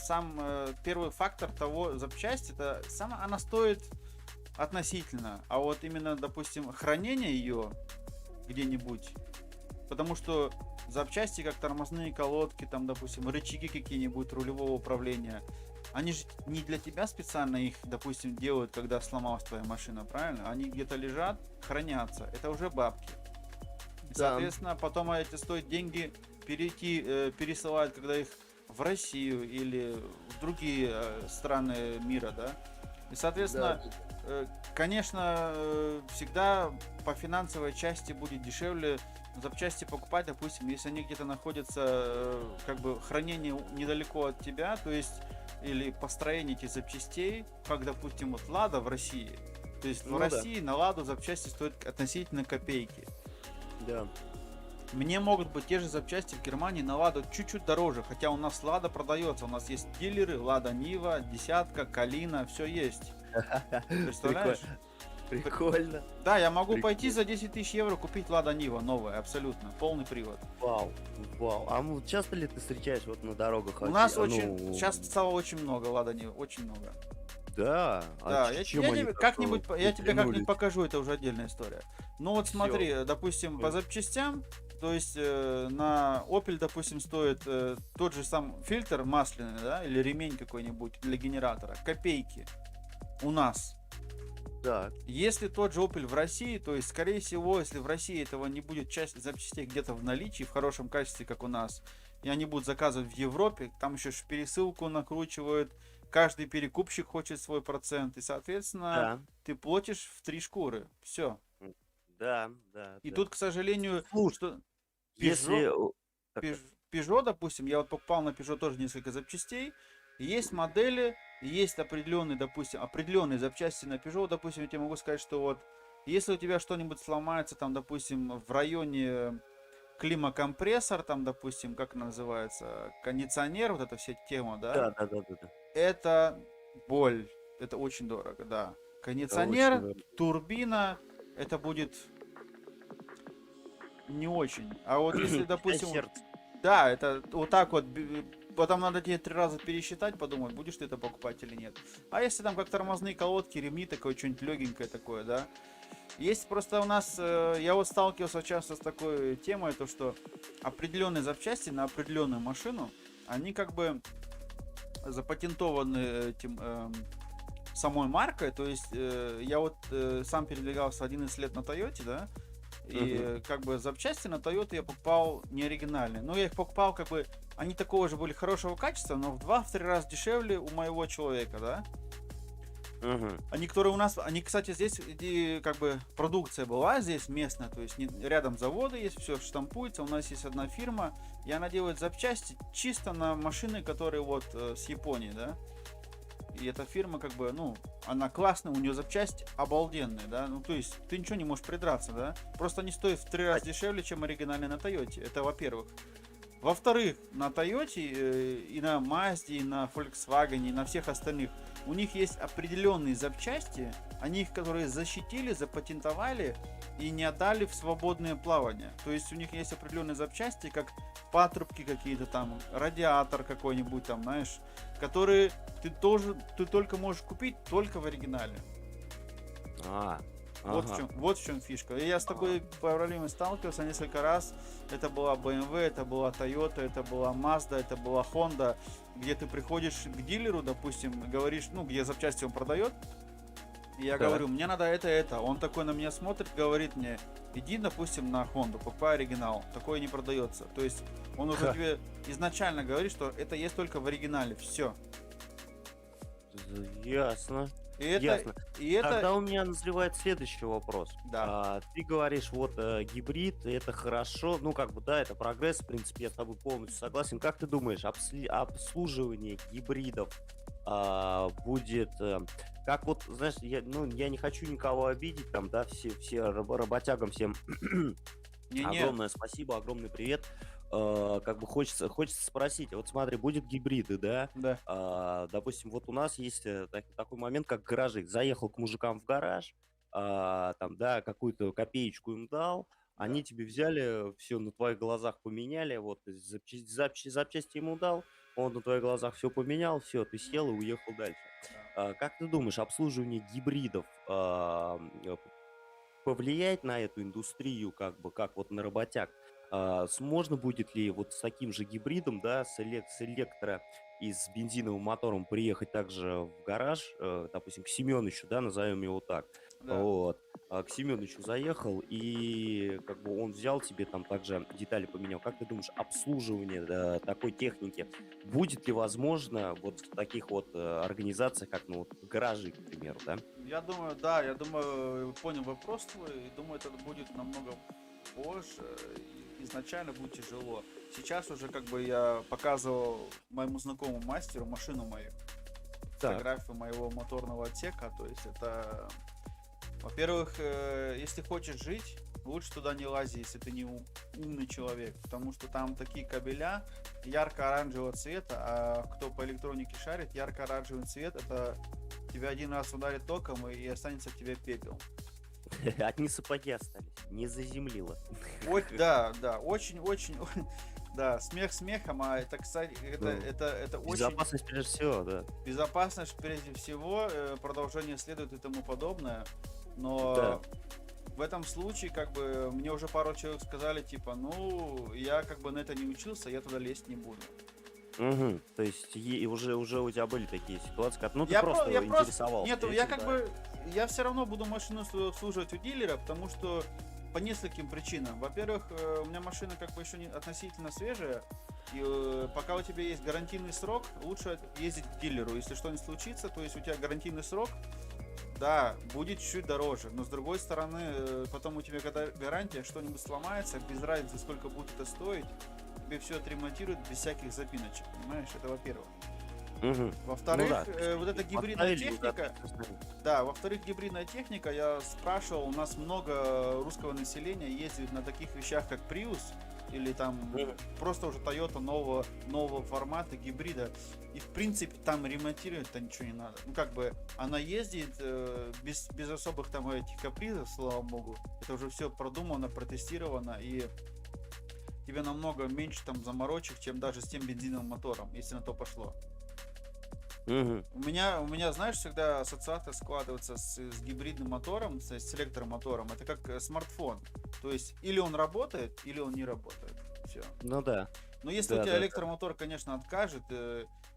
первый фактор того запчасти, она стоит относительно, а вот именно, допустим, хранение ее где-нибудь, потому что запчасти, как тормозные колодки, там, допустим, рычаги какие-нибудь рулевого управления, они же не для тебя специально их, допустим, делают, когда сломалась твоя машина, правильно? Они где-то лежат, хранятся, это уже бабки. И, соответственно, потом эти стоят деньги пересылать, когда их в Россию или в другие страны мира, да? И, соответственно, конечно, всегда по финансовой части будет дешевле запчасти покупать, допустим, если они где-то находятся, как бы, хранение недалеко от тебя, то есть, или построение этих запчастей, как, допустим, вот Лада в России. То есть в России на Ладу запчасти стоят относительно копейки. Да. Мне могут быть те же запчасти в Германии на Ладу чуть-чуть дороже, хотя у нас Лада продается, у нас есть дилеры, Лада Нива, Десятка, Калина, все есть. Представляешь? Прикольно. Да, я могу пойти за 10 тысяч евро купить Лада Нива новая, абсолютно, полный привод. Вау. А часто ли ты встречаешь вот на дорогах? У нас сейчас стало очень много Лада Нива, очень много. Да. Да, я тебе как-нибудь покажу, это уже отдельная история. Ну вот смотри, допустим, по запчастям, то есть на Opel, допустим, стоит тот же сам фильтр масляный, да, или ремень какой-нибудь для генератора, копейки у нас. Да. Если тот же Opel в России, то есть, скорее всего, если в России этого не будет, часть запчастей где-то в наличии, в хорошем качестве, как у нас, и они будут заказывать в Европе, там еще пересылку накручивают, каждый перекупщик хочет свой процент, и, соответственно, ты платишь в 3 шкуры. Все. Да. И тут, к сожалению, что если... Peugeot, допустим, я вот покупал на Peugeot тоже несколько запчастей, есть модели, есть определенные запчасти на Peugeot, допустим, я тебе могу сказать, что вот, если у тебя что-нибудь сломается, там, допустим, в районе климакомпрессор, там, допустим, как называется, кондиционер, вот эта вся тема, да? Да. Это боль, это очень дорого, да. Кондиционер, турбина, это будет не очень. А вот если, допустим, да, это вот так вот, потом надо тебе 3 раза пересчитать, подумать, будешь ты это покупать или нет. А если там как тормозные колодки, ремни, такое что-нибудь легенькое такое, да. Есть просто у нас, я вот сталкивался часто с такой темой, то что определенные запчасти на определенную машину, они как бы запатентованы этим самой маркой, то есть я вот сам передвигался 11 лет на Тойоте, да, и как бы запчасти на Toyota я покупал не оригинальные, но я их покупал как бы они такого же были хорошего качества, но в 2-3 раза дешевле у моего человека, да. Мгм. Они, которые у нас, они, кстати, здесь как бы продукция была здесь местная, то есть рядом заводы есть, все штампуется. У нас есть одна фирма, и она делает запчасти чисто на машины, которые вот с Японии, да. И эта фирма, как бы, ну, она классная, у нее запчасти обалденные, да. Ну, то есть ты ничего не можешь придраться, да. Просто они стоят в 3 раза дешевле, чем оригинальные на Тойоте. Это во-первых. Во-вторых, на Тойоте и на Мазде, и на Volkswagen, и на всех остальных у них есть определенные запчасти, они их, которые защитили, запатентовали и не отдали в свободное плавание. То есть у них есть определенные запчасти, как патрубки какие-то там, радиатор какой-нибудь там, знаешь, которые ты только можешь купить только в оригинале. А, Вот ага. вот в чем фишка. И я с такой проблемой сталкивался несколько раз. Это была BMW, это была Toyota, это была Mazda, это была Honda, где ты приходишь к дилеру, допустим, говоришь, ну, где запчасти он продает. И я Так. говорю, мне надо это. Он такой на меня смотрит, говорит мне, иди, допустим, на Honda, покупай оригинал. Такое не продается. То есть он уже Ха. тебе изначально говорит, что это есть только в оригинале. Все. Ясно. И это, Ясно. и это, Тогда у меня назревает следующий вопрос. да. Ты говоришь, вот гибрид, это хорошо, ну как бы да, это прогресс, в принципе, я с тобой полностью согласен. Как ты думаешь, обслуживание гибридов будет, как вот, знаешь, я не хочу никого обидеть, там, да, все работягам всем Не-не, огромное спасибо, огромный привет. Как бы хочется спросить, вот смотри, будет гибриды, да? да. Допустим, вот у нас есть такой момент, как гаражи. Заехал к мужикам в гараж, там, да, какую-то копеечку им дал, они тебе взяли, все на твоих глазах поменяли, вот запчасти ему дал, он на твоих глазах все поменял, все, ты сел и уехал дальше. Как ты думаешь, обслуживание гибридов повлияет на эту индустрию, как бы, как вот на работяг? Можно будет ли вот с таким же гибридом, да, с электро и с бензиновым мотором приехать также в гараж, допустим, к Семёнычу, да, назовем его так, Да. вот, к Семёнычу заехал, и как бы он взял тебе там также детали поменял. Как ты думаешь, обслуживание такой техники будет ли возможно вот в таких вот организациях, как, ну, вот, гаражи, к примеру, да? Я думаю, да, я думаю, понял вопрос твой, и думаю, это будет намного позже, и изначально будет тяжело. Сейчас уже как бы я показывал моему знакомому мастеру машину мою, Так. фотографию моего моторного отсека, то есть это, во-первых, если хочешь жить, лучше туда не лази, если ты не умный человек, потому что там такие кабеля ярко-оранжевого цвета, а кто по электронике шарит, ярко-оранжевый цвет, это тебя один раз ударит током и останется от тебя пепел. Одни сапоги остались, не заземлило. Да, очень, да, смех смехом, а это, кстати, это очень Безопасность прежде всего, да. безопасность прежде всего, продолжение следует и тому подобное, но Да. в этом случае, как бы, мне уже пару человек сказали, типа, ну, я как бы на это не учился, я туда лезть не буду. Мгм. То есть и уже у тебя были такие ситуации, как, ну ты Я просто я просто, интересовался нет, я этим, как да. бы, я все равно буду машину свою обслуживать у дилера, потому что по нескольким причинам. Во-первых, у меня машина как бы еще не относительно свежая, и пока у тебя есть гарантийный срок, лучше ездить к дилеру. Если что-нибудь случится, то есть у тебя гарантийный срок, да, будет чуть дороже, но с другой стороны, потом у тебя когда гарантия, что-нибудь сломается, без разницы, сколько будет это стоить, тебе все отремонтируют без всяких запиночек, понимаешь? Это во-первых. Мгм. Во-вторых, Ну да, то есть вот эта гибридная поставили, техника, угадали. да, во-вторых, гибридная техника, я спрашивал, у нас много русского населения ездит на таких вещах, как Prius, или там Мгм. просто уже Toyota нового формата, гибрида, и в принципе там ремонтировать-то ничего не надо. Ну как бы она ездит без особых там этих капризов, слава богу, это уже все продумано, протестировано, и тебе намного меньше там заморочек, чем даже с тем бензиновым мотором, если на то пошло. Мгм. У меня, знаешь, всегда ассоциация складывается с гибридным мотором, с электромотором. Это как смартфон. То есть или он работает, или он не работает. Все. Ну да. Но если Да, у тебя да, да. электромотор, конечно, откажет,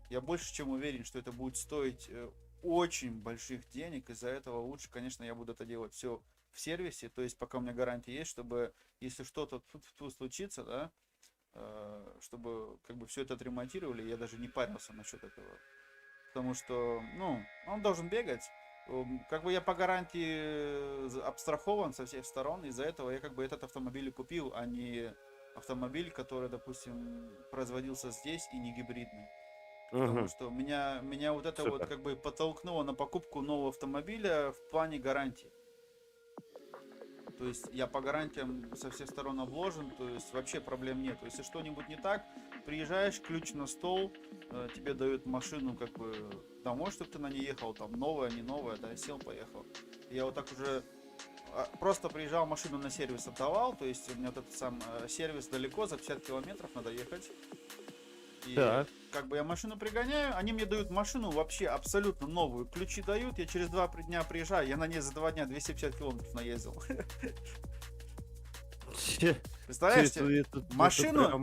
я больше чем уверен, что это будет стоить очень больших денег. Из-за этого лучше, конечно, я буду это делать все в сервисе. То есть пока у меня гарантия есть, чтобы если что-то случится, да, чтобы как бы все это отремонтировали, я даже не парился насчет этого. Потому что, ну, он должен бегать. Как бы я по гарантии обстрахован со всех сторон, из-за этого я как бы этот автомобиль и купил, а не автомобиль, который, допустим, производился здесь и не гибридный. Потому Мгм. что меня вот это вот Супер. как бы подтолкнуло на покупку нового автомобиля в плане гарантии. То есть я по гарантиям со всех сторон обложен, то есть вообще проблем нет. Если что-нибудь не так, приезжаешь, ключ на стол, тебе дают машину как бы домой, чтобы ты на ней ехал, там новая, не новая, да, сел, поехал. Я вот так уже просто приезжал, машину на сервис отдавал, то есть у меня вот этот сам сервис далеко, за 50 километров надо ехать. И Так. как бы я машину пригоняю, они мне дают машину вообще абсолютно новую. Ключи дают, я через 2 дня приезжаю, я на ней за 2 дня 250 километров наездил. Представляешь, машину,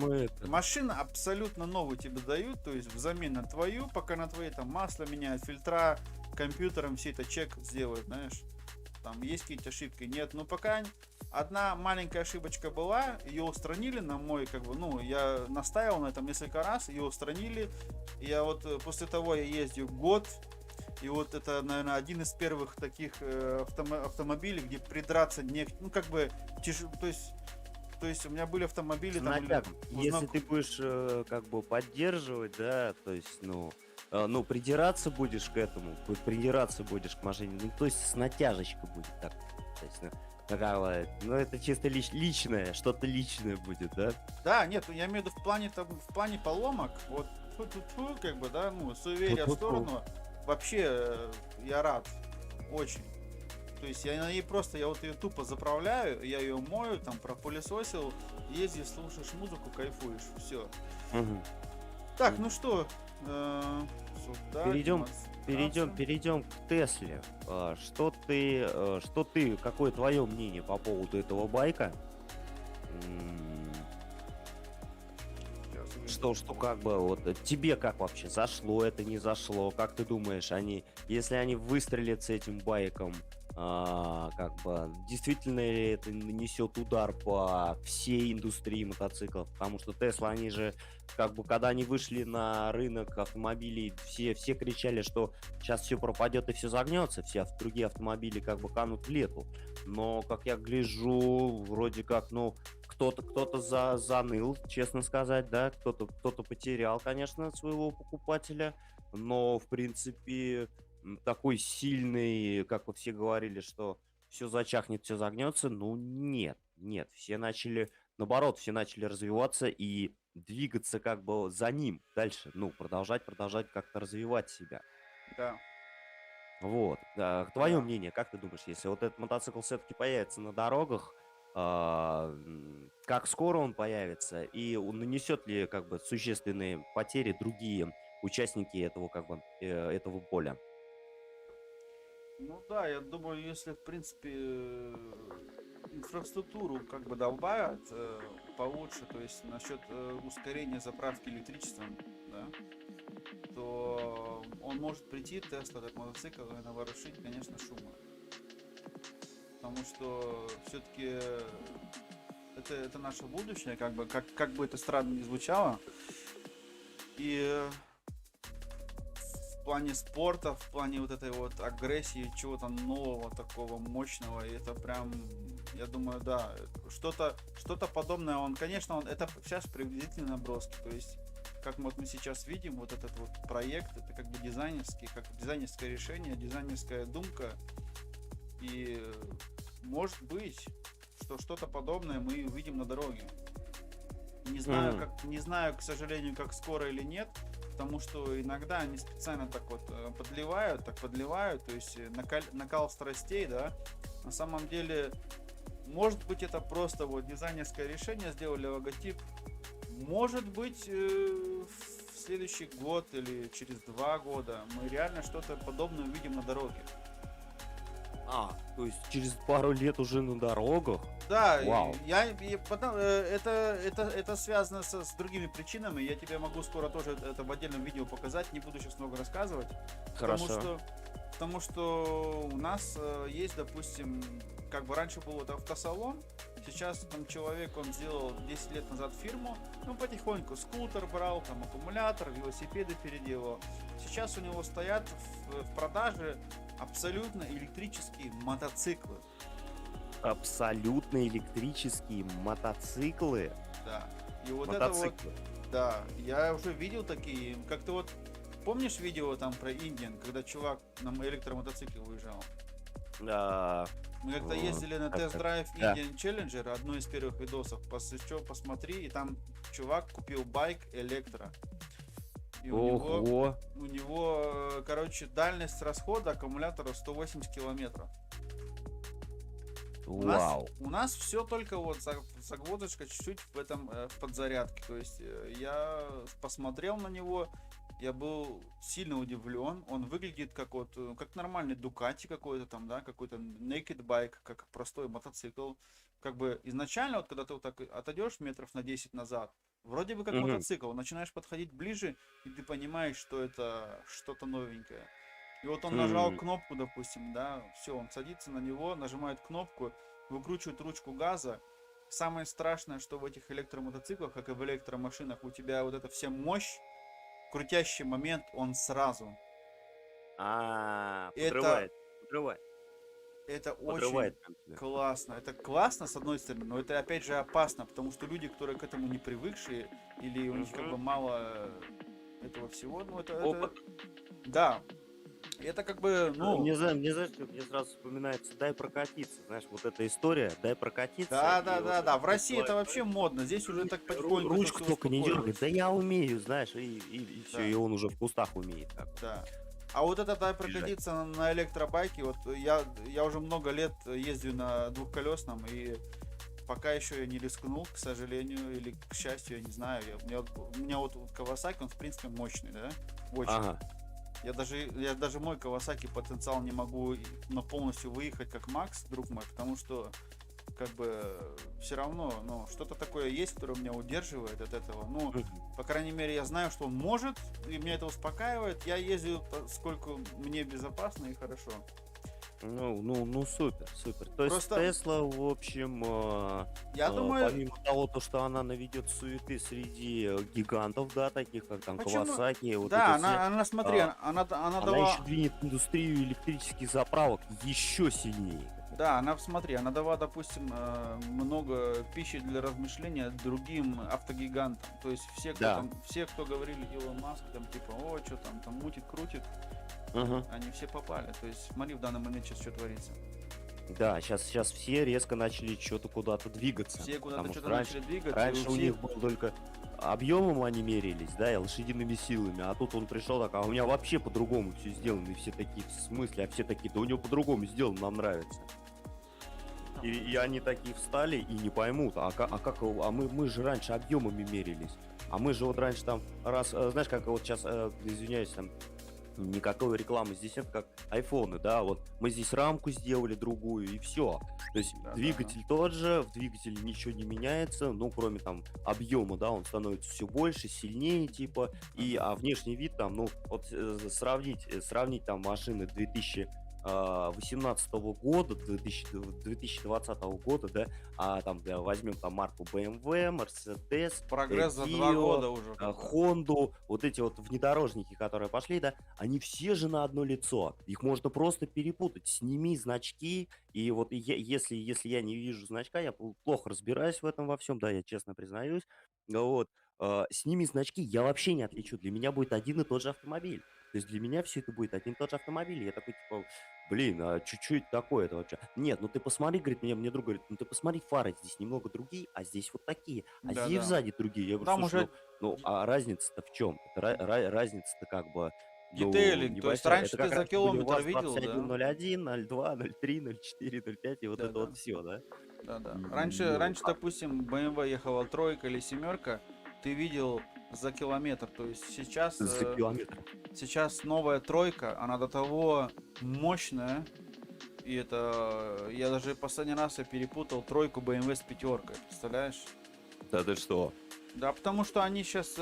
машина абсолютно новую тебе дают, то есть взамен на твою, пока на твоей там масло меняют, фильтра, компьютером все это чек сделают, знаешь. Там есть какие-то ошибки, нет, но пока одна маленькая ошибочка была, ее устранили на мой, как бы, ну, я настаивал на этом несколько раз, ее устранили, я вот после того я ездил год, и вот это, наверное, один из первых таких автомобилей, где придраться не, ну, как бы, то есть у меня были автомобили С там, натягом. Если ты будешь как бы поддерживать, да, то есть, ну, придираться будешь к этому, придираться будешь к машине, ну, то есть с натяжечкой будет так. То есть, ну, такая, ну, это чисто личное, что-то личное будет, да? Да, нет, я имею в виду в плане поломок, вот, тьфу-тьфу-тьфу, как бы, да, ну, суеверия в Тьфу-тьфу-тьфу. сторону, вообще, я рад, очень. То есть я на ней просто, я вот ее тупо заправляю, я ее мою, там, пропылесосил, ездишь, слушаешь музыку, кайфуешь, все. Мгм. Так, ну что, сюда, Перейдем, демонстрация. перейдем к Тесле. Что ты, какое твое мнение по поводу этого байка? М, Сейчас, Что как бы вот тебе как вообще зашло это, не зашло? Как ты думаешь, если они выстрелят с этим байком, как бы действительно ли это нанесет удар по всей индустрии мотоциклов? Потому что Тесла, они же как бы когда они вышли на рынок автомобилей, все кричали, что сейчас все пропадет и все загнется, все другие автомобили как бы канут в лету. Но как я гляжу, вроде как, ну, кто-то заныл, честно сказать, да, кто-то потерял, конечно, своего покупателя, но, в принципе, такой сильный, как вы все говорили, что все зачахнет, все загнется, ну, нет, наоборот, все начали развиваться и двигаться как бы за ним дальше, ну, продолжать как-то развивать себя. да, Вот. Твое да. мнение, как ты думаешь, если вот этот мотоцикл все-таки появится на дорогах, как скоро он появится и он нанесет ли как бы существенные потери другие участники этого как бы этого поля? Ну да, я думаю, если, в принципе, инфраструктуру как бы добавят получше, то есть насчет ускорения заправки электричеством, да, то он может прийти, Тесла, этот мотоцикл, и наворошить, конечно, шума. Потому что все-таки это наше будущее, как бы это странно ни звучало. И в плане спорта, в плане вот этой вот агрессии, чего-то нового, такого мощного, и это прям, я думаю, да, что-то подобное, это сейчас приблизительно наброски, то есть, как вот мы сейчас видим, вот этот вот проект, это как бы дизайнерское решение, дизайнерская думка, и может быть, что что-то подобное мы увидим на дороге. Не знаю, к сожалению, как скоро или нет, потому что иногда они специально так вот подливают, то есть накал страстей, да. На самом деле, может быть, это просто вот дизайнерское решение, сделали логотип. Может быть, в следующий год или через 2 года мы реально что-то подобное увидим на дороге. То есть через пару лет уже на дорогах? Да, Вау. это связано с другими причинами. Я тебе могу скоро тоже это в отдельном видео показать. Не буду сейчас много рассказывать. Хорошо. потому что у нас есть, допустим, как бы раньше был вот автосалон, сейчас там человек, он сделал 10 лет назад фирму, ну потихоньку скутер брал, там аккумулятор, велосипеды переделывал. Сейчас у него стоят в продаже абсолютно электрические мотоциклы. Абсолютно электрические мотоциклы. Да. И вот это вот, Мотоциклы. да, я уже видел такие, как-то вот, помнишь видео там про Индиан, когда чувак на электромотоцикле выезжал? А, Мы как-то Вот, ездили на как-то, тест-драйв да. Indian Challenger, одно из первых видосов, посмотри, и там чувак купил байк электро. И Ого. у него, короче, дальность расхода аккумулятора 180 километров. Вау. У нас все только вот загвоздочка чуть-чуть в этом в подзарядке. То есть я посмотрел на него, я был сильно удивлен. Он выглядит как вот как нормальный Дукати какой-то там, да, какой-то naked bike, как простой мотоцикл. Как бы изначально, вот когда ты вот так отойдешь метров на 10 назад, вроде бы как Мгм. мотоцикл, начинаешь подходить ближе, и ты понимаешь, что это что-то новенькое. И вот он нажал кнопку, допустим, да, все, он садится на него, нажимает кнопку, выкручивает ручку газа. Самое страшное, что в этих электромотоциклах, как и в электромашинах, у тебя вот эта вся мощь, крутящий момент, он сразу. Это, Подрывает. Подрывает. это очень Подрывает прям тебя. классно. Это классно, с одной стороны, но это опять же опасно, потому что люди, которые к этому не привыкшие, или у них как бы мало этого всего, ну это Опыт. да. Это как бы, ну, Не знаю, мне сразу вспоминается «дай прокатиться». Знаешь, вот эта история «дай прокатиться». да, и да, вот да, да. В этот России это человек, вообще модно. Здесь уже так потихоньку это ручку всё только не дергай. успокоилось. Да я умею, знаешь, и все, Да. и он уже в кустах умеет. Так. Да. А вот это дай прокатиться на электробайке, вот я уже много лет ездю на двухколесном, и пока еще я не рискнул, к сожалению, или к счастью, я не знаю. У меня вот Kawasaki, он в принципе мощный, да? Очень. Ага. Я даже мой Kawasaki потенциал не могу полностью выехать как Макс, друг мой, потому что как бы все равно, ну, что-то такое есть, которое меня удерживает от этого. Ну, по крайней мере, я знаю, что он может, и меня это успокаивает. Я езжу, сколько мне безопасно и хорошо. Ну, супер, супер. То есть Просто- Тесла, в общем, Я думаю, помимо того, то, что она наведет суеты среди гигантов, да, таких как там Почему? Kawasaki, вот да, это все, она, смотри, а, она она дала... еще двинет индустрию электрических заправок еще сильнее. Да, смотри, она дала, допустим, много пищи для размышления другим автогигантам. То есть Да. все, кто говорили Илон Маск, там типа, о, что там мутит, крутит, Ага. они все попали. То есть смотри в данный момент сейчас что творится. Да, сейчас все резко начали что-то куда-то двигаться. Все куда-то потому что-то что раньше, начали двигаться. раньше и у всех- них было только объемом они мерились, да, и лошадиными силами, а тут он пришел так, а у меня вообще по-другому все сделано, и все такие, в смысле, а все такие, да у него по-другому сделано, нам нравится. И они такие встали и не поймут, а мы же раньше объемами мерились, а мы же вот раньше там раз, знаешь, как вот сейчас, извиняюсь, там никакой рекламы здесь нет, как айфоны, да, вот мы здесь рамку сделали другую и все. То есть Да, двигатель тот же, в двигателе ничего не меняется, ну, кроме там объема, да, он становится все больше, сильнее, типа, а внешний вид там, ну, вот сравнить там машины 2018 года, 2020 года, да, там возьмем там марку BMW, Mercedes, Прогресс за 2 Dio, года уже. Хонду, вот эти вот внедорожники, которые пошли, да, они все же на одно лицо. Их можно просто перепутать. Сними значки, и вот если я не вижу значка, я плохо разбираюсь в этом во всем, да, я честно признаюсь. Вот. Сними значки, я вообще не отличу. Для меня будет один и тот же автомобиль. То есть для меня все это будет один и тот же автомобиль. И я такой, типа, блин, а чуть-чуть такое-то вообще. Нет, ну ты посмотри, говорит, мне друг говорит, ну ты посмотри, фары здесь немного другие, а здесь вот такие, а Да, здесь да. сзади другие. Я говорю, Там слушай, уже ну, а разница-то в чем? Разница-то как бы, ну, детейлинг. То есть небольшая. раньше Это как ты за раз были у километр вас видел, да? 21.01, 02, 03, 04, 05 и вот это Да-да. вот все, да? Да. Ну, Раньше, а- допустим, BMW ехала тройка или семерка, ты видел за километр. То есть сейчас, За километр. сейчас новая тройка, она до того мощная. И это я даже последний раз я перепутал тройку BMW с пятеркой, представляешь? Да ты что? Да, потому что они сейчас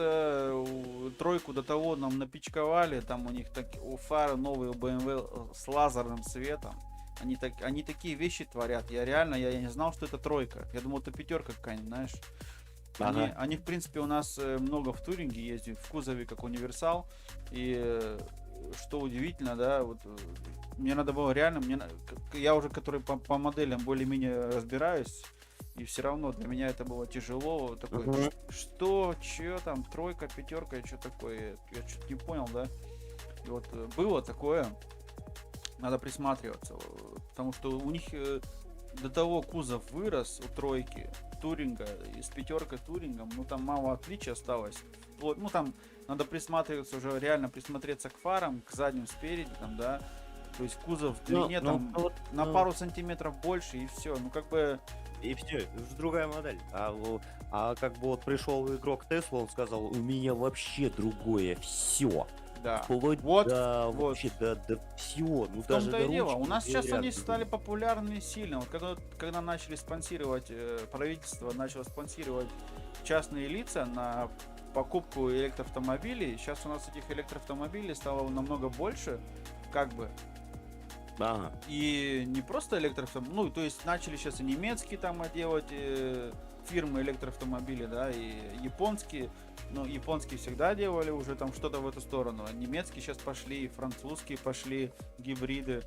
тройку до того нам напичковали, там у них у фары новые BMW с лазерным светом. Они такие вещи творят. Я не знал, что это тройка. Я думал, это пятерка какая-нибудь, знаешь. Ага. Они, в принципе, у нас много в туринге ездят, в кузове как универсал. И что удивительно, да, вот мне надо было реально, я уже который по моделям более-менее разбираюсь, и все равно для меня это было тяжело. Такой, Мгм. чё там, тройка, пятерка, что такое? Я что-то не понял, да? И вот было такое, надо присматриваться, потому что у них до того кузов вырос у тройки туринга и с пятеркой турингом, ну там мало отличий осталось. Ну там надо присматриваться уже, реально присмотреться к фарам, к задним спереди, там, да. То есть кузов в длине там вот, на пару сантиметров больше и все. Ну как бы и все, это же другая модель. А как бы вот пришел игрок Tesla, он сказал, у меня вообще другое все. да. Вплоть Вот, до вот. вообще до всего. Ну В даже том-то и до дело. ручки У нас сейчас говорят, они стали популярны сильно. Вот когда начали спонсировать, правительство начало спонсировать частные лица на покупку электроавтомобилей, сейчас у нас этих электроавтомобилей стало намного больше, как бы. Ага. И не просто электроавтомобили, ну, то есть начали сейчас и немецкие там делать фирмы электроавтомобилей, да, и японские. Ну, японские всегда делали уже там что-то в эту сторону. А немецкие сейчас пошли, и французские пошли, гибриды.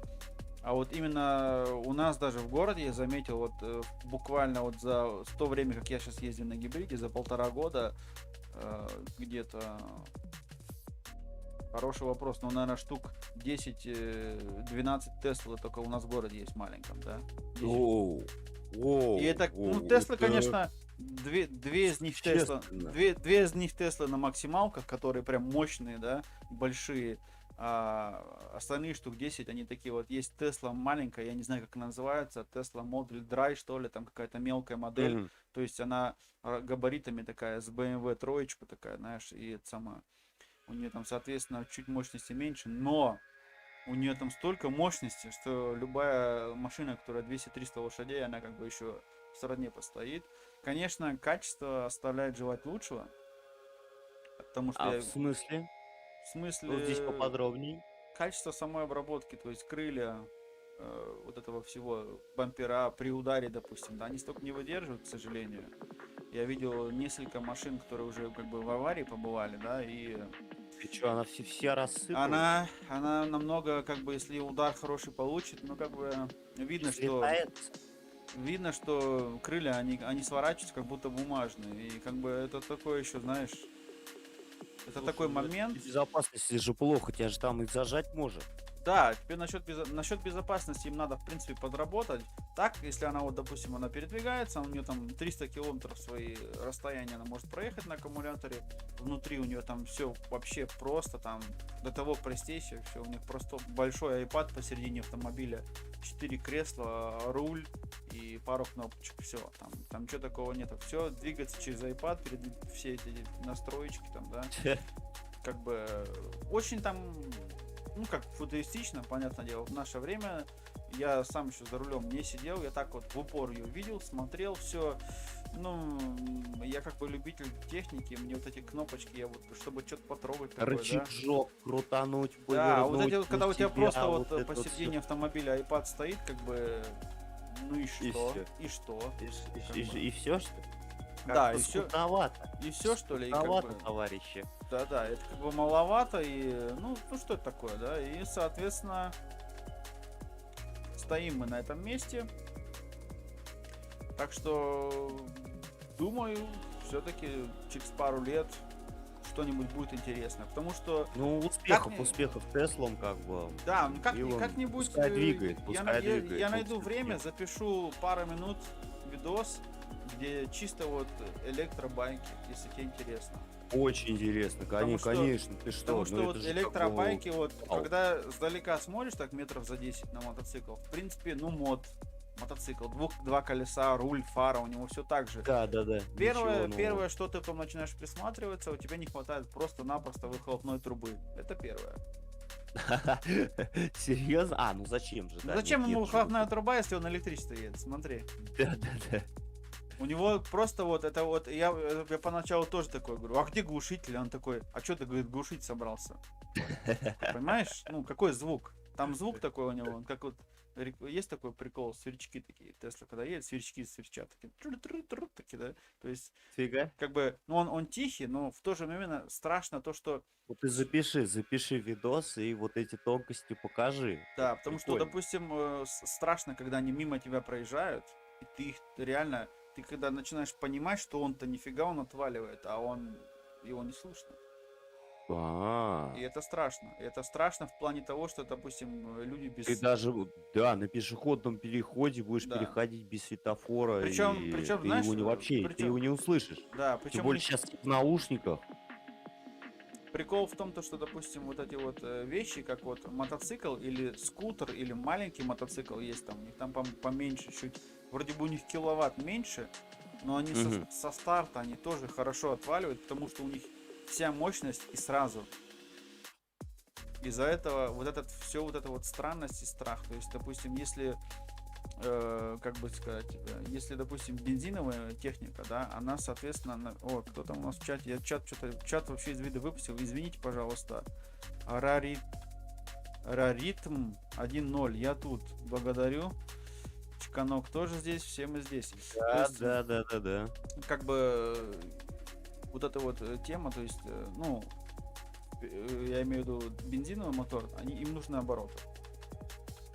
А вот именно у нас даже в городе я заметил, вот буквально вот за то время, как я сейчас ездил на гибриде, за 1,5 года где-то хороший вопрос, ну, наверное, штук 10-12 Тесла только у нас в городе есть маленьком, да? 10. И это, ну, Теслы, конечно, две из них Тесла, существенно. две из них Тесла на максималках, которые прям мощные, да, большие, а остальные штук 10, они такие вот, есть Тесла маленькая, я не знаю, как она называется, Тесла Model Dry, что ли, там какая-то мелкая модель, Мгм. то есть она габаритами такая, с BMW троечку такая, знаешь, и это сама, у нее там, соответственно, чуть мощности меньше, но у нее там столько мощности, что любая машина, которая 200-300 лошадей, она как бы еще в стороне постоит. Конечно, качество оставляет желать лучшего, потому что А я- в смысле? в смысле Ну, здесь поподробней. качество самой обработки, то есть крылья, вот этого всего, бампера при ударе, допустим, да, они столько не выдерживают, к сожалению. Я видел несколько машин, которые уже как бы в аварии побывали, да, и Ты что, она все рассыпалась? она намного, как бы, если удар хороший получит, ну, как бы, видно, что Слетается. крылья, они сворачиваются, как будто бумажные. И, как бы, это такое еще, знаешь, это Слушай, такой ну, это момент. для безопасности же плохо, тебя же там и зажать может. Да, теперь насчет безопасности им надо, в принципе, подработать. Так, если она, вот, допустим, она передвигается, у нее там 300 километров свои расстояния она может проехать на аккумуляторе. Внутри у нее там все вообще просто, там до того простейшее, все. У них просто большой iPad посередине автомобиля, 4 кресла, руль и пару кнопочек. Все, там ничего такого нету. Все двигается через iPad, все эти настроечки там, да. Как бы очень там, ну, как футуристично, понятное дело, в наше время. Я сам еще за рулем не сидел, я так вот в упор ее видел, смотрел все. Ну, я как бы любитель техники, мне вот эти кнопочки, я вот, чтобы что-то потрогать такое, да. Рычажок крутануть, Да, вот повернуть эти вот, когда на у тебя себя, просто вот это вот посередине автомобиля iPad стоит, как бы, ну и что? всё. И что? всё. Как И, бы. и все, что ли? Да, Как-то и всё. скудновато. И все, что ли? И как Скудновато, бы, товарищи. да, это как бы маловато, и, ну что это такое, да, и, соответственно, стоим мы на этом месте, так что, думаю, все-таки через пару лет что-нибудь будет интересно, потому что, Ну, Как успехов Теслам, как бы. да, ну Илон как-нибудь пускай двигает, я пускай двигает. я Ну, найду время, всё-таки. запишу пару минут видос, где чисто вот электробайки, если тебе интересно. Очень интересно, Потому что- конечно, ты что? Потому ну что это вот же как бы- электробайки, вот вау. когда сдалека смотришь, так метров за 10 на мотоцикл, в принципе, ну мотоцикл, два колеса, руль, фара, у него все так же. Да. Первое, что ты потом начинаешь присматриваться, у тебя не хватает просто-напросто выхлопной трубы. Это первое. Серьезно? А, ну зачем же? Ну да, зачем нет ему же. выхлопная труба, если он на электричестве едет? Смотри. Да. У него просто вот это вот, я поначалу тоже такой говорю, а где глушитель? Он такой, а что ты, говорит, глушить собрался? Понимаешь? Ну, какой звук? Там звук такой у него, он как вот, есть такой прикол, сверчки такие, Тесла, когда едет, сверчки сверчат, такие, такие, да? То есть, Фига. как бы, ну, он тихий, но в то же время страшно то, что, Вот ты запиши видос и вот эти тонкости покажи. да, Это потому что, прикольно. допустим, страшно, когда они мимо тебя проезжают, и ты их реально, ты когда начинаешь понимать, что он-то нифига он отваливает, а его не слышно. А, И это страшно. И это страшно в плане того, что, допустим, люди ты без... даже, да, на пешеходном переходе будешь Да. переходить без светофора, Причем, и причем, ты знаешь, его не вообще, ты его не услышишь. да, Тем причем у более них сейчас в наушниках. прикол в том, то, что, допустим, вот эти вот вещи, как вот мотоцикл или скутер, или маленький мотоцикл есть там, у них там поменьше чуть, вроде бы у них киловатт меньше, но они Мгм. со старта они тоже хорошо отваливают, потому что у них вся мощность и сразу. Из-за этого вот этот все вот это вот странность и страх. То есть, допустим, если как бы сказать, если, допустим, бензиновая техника, да, она, соответственно, о, кто там у нас в чате, я чат вообще из вида выпустил, извините, пожалуйста, Раритм 1.0, я тут, благодарю, Чканок тоже здесь, все мы здесь. То Да, есть, да. как бы вот эта вот тема, то есть, ну, я имею в виду бензиновый мотор, им нужны обороты.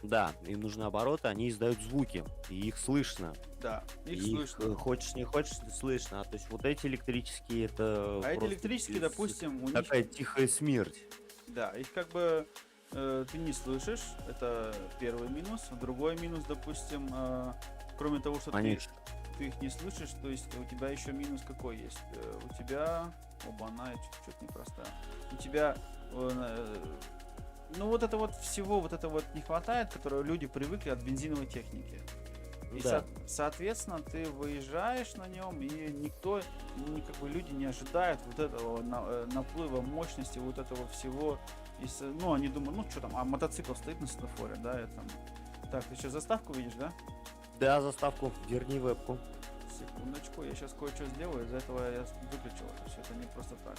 Да, им нужны обороты, они издают звуки, и их слышно. Да, их И слышно. хочешь не хочешь, слышно. А то есть вот эти электрические это А эти просто электрические, допустим, у них, такая тихая смерть. да, их как бы ты не слышишь, это первый минус. Другой минус, допустим, кроме того, что Они ты их не слышишь, то есть у тебя еще минус какой есть? У тебя, оба-на, что-то непростая. У тебя, ну вот это вот всего, вот это вот не хватает, которое люди привыкли от бензиновой техники. И, да. соответственно, ты выезжаешь на нем, и никто, как бы люди не ожидают вот этого наплыва мощности, вот этого всего. Ну, они думают, ну что там, а мотоцикл стоит на светофоре, да, я там... Так, ты сейчас заставку видишь, да? Да, заставку, верни вебку. Секундочку, я сейчас кое-что сделаю, из-за этого я выключил это все, это не просто так.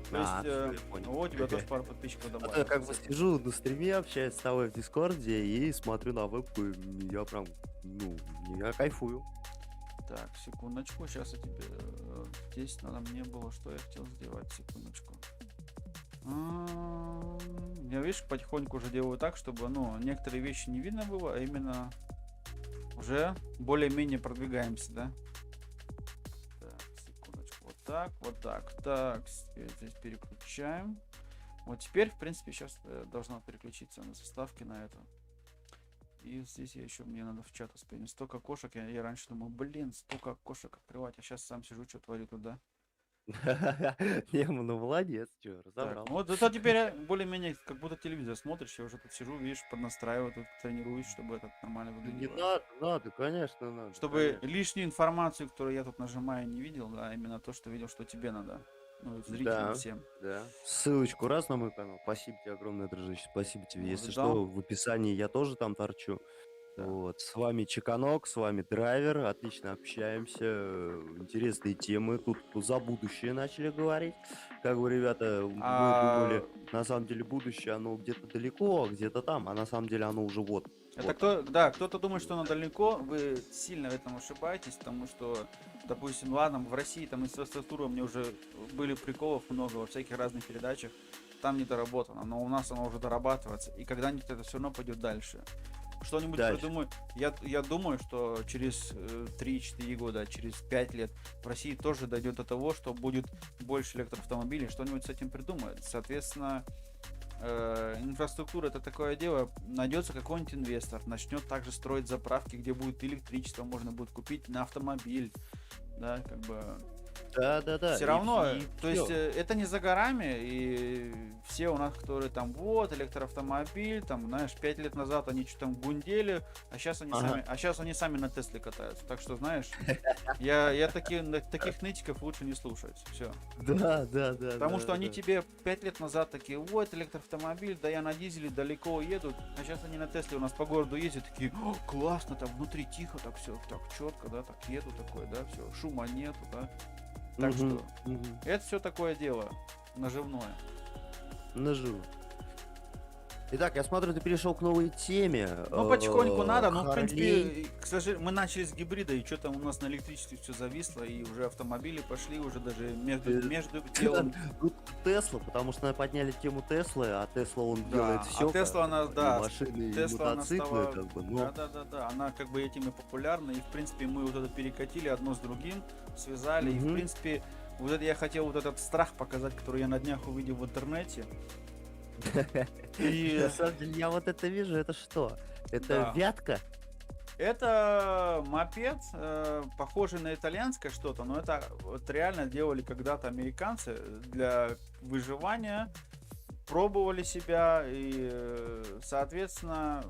То А, есть, я понял. у тебя тоже пару подписчиков А то я добавилось. как бы сижу на стриме, общаюсь с тобой в Дискорде и смотрю на вебку, и я прям, ну, я кайфую. Так, секундочку, сейчас я тебе... Здесь надо мне было, что я хотел сделать, секундочку. Я, видишь, потихоньку уже делаю так, чтобы, ну, некоторые вещи не видно было, а именно уже более-менее продвигаемся, да? Так, секундочку, вот так, так, здесь переключаем. Вот теперь, в принципе, сейчас должна переключиться на заставки на это. И здесь я еще, мне надо в чат успеть. Столько окошек, я раньше думал, блин, столько окошек открывать, а сейчас сам сижу, что творю туда. Не, ну молодец, что, Так, разобрал. ну вот это теперь более-менее как будто телевизор смотришь, я уже тут сижу, видишь, поднастраиваю, тут тренируюсь, чтобы это нормально Не выглядело. надо, конечно, надо. Чтобы конечно. лишнюю информацию, которую я тут нажимаю, не видел, да, именно то, что видел, что тебе надо. Ну, и зрителям Да. всем. Да. Ссылочку раз на мой канал. Спасибо тебе огромное, дружище. Спасибо тебе. Вот, Если да. что, в описании я тоже там торчу. Да. Вот. С вами Чеканок, с вами Драйвер. Отлично общаемся. Интересные темы. Тут за будущее начали говорить. Как бы, ребята, мы думали, на самом деле будущее, оно где-то далеко, а где-то там. А на самом деле оно уже вот. Это да, кто-то думает, что оно далеко, вы сильно в этом ошибаетесь, потому что, допустим, ладно, в России там инфраструктура, мне уже были приколов много во всяких разных передачах, там не доработано, но у нас оно уже дорабатывается, и когда-нибудь это все равно пойдет дальше. Что-нибудь придумаю. Я думаю, что через 3-4 года, через 5 лет в России тоже дойдет до того, что будет больше электроавтомобилей, что-нибудь с этим придумают. Соответственно, инфраструктура это такое дело, найдется какой-нибудь инвестор, начнет также строить заправки, где будет электричество, можно будет купить на автомобиль, да, как бы Да-да-да. Все И равно, и то есть всё. это не за горами, и все у нас, которые там, вот, электроавтомобиль, там, знаешь, 5 лет назад они что-то там гундели, Ага. а сейчас они сами на Тесле катаются. Так что, знаешь, я таких нытиков лучше не слушать. Все. Да, да, да, Потому что да, они да. тебе 5 лет назад такие, вот, электроавтомобиль, да я на дизеле далеко еду, а сейчас они на Тесле у нас по городу ездят, такие, о, классно, там внутри тихо, так все, так четко, да, так еду такой, да, все, шума нету, да. Так что Мгм, мгм. это все такое дело наживное. Наживо. Итак, я смотрю, ты перешел к новой теме. Ну, потихоньку надо, но, в Харлей. принципе, к сожалению, мы начали с гибрида, и что-то у нас на электричестве все зависло, и уже автомобили пошли, уже даже Э, между делом. Тут Тесла, потому что подняли тему Теслы, а Тесла он делает Да, все, а Тесла, она, и да, машины, и Тесла, она мотоциклы, стала, как бы, но да, она как бы этим и популярна, и, в принципе, мы вот это перекатили одно с другим, связали, и, в Мгм. принципе, вот это я хотел вот этот страх показать, который я на днях увидел в интернете, и, На самом деле, я вот это вижу, это что? Это да, вятка? это мопед, похожий на итальянское что-то, но это вот реально делали когда-то американцы для выживания, пробовали себя, и, соответственно,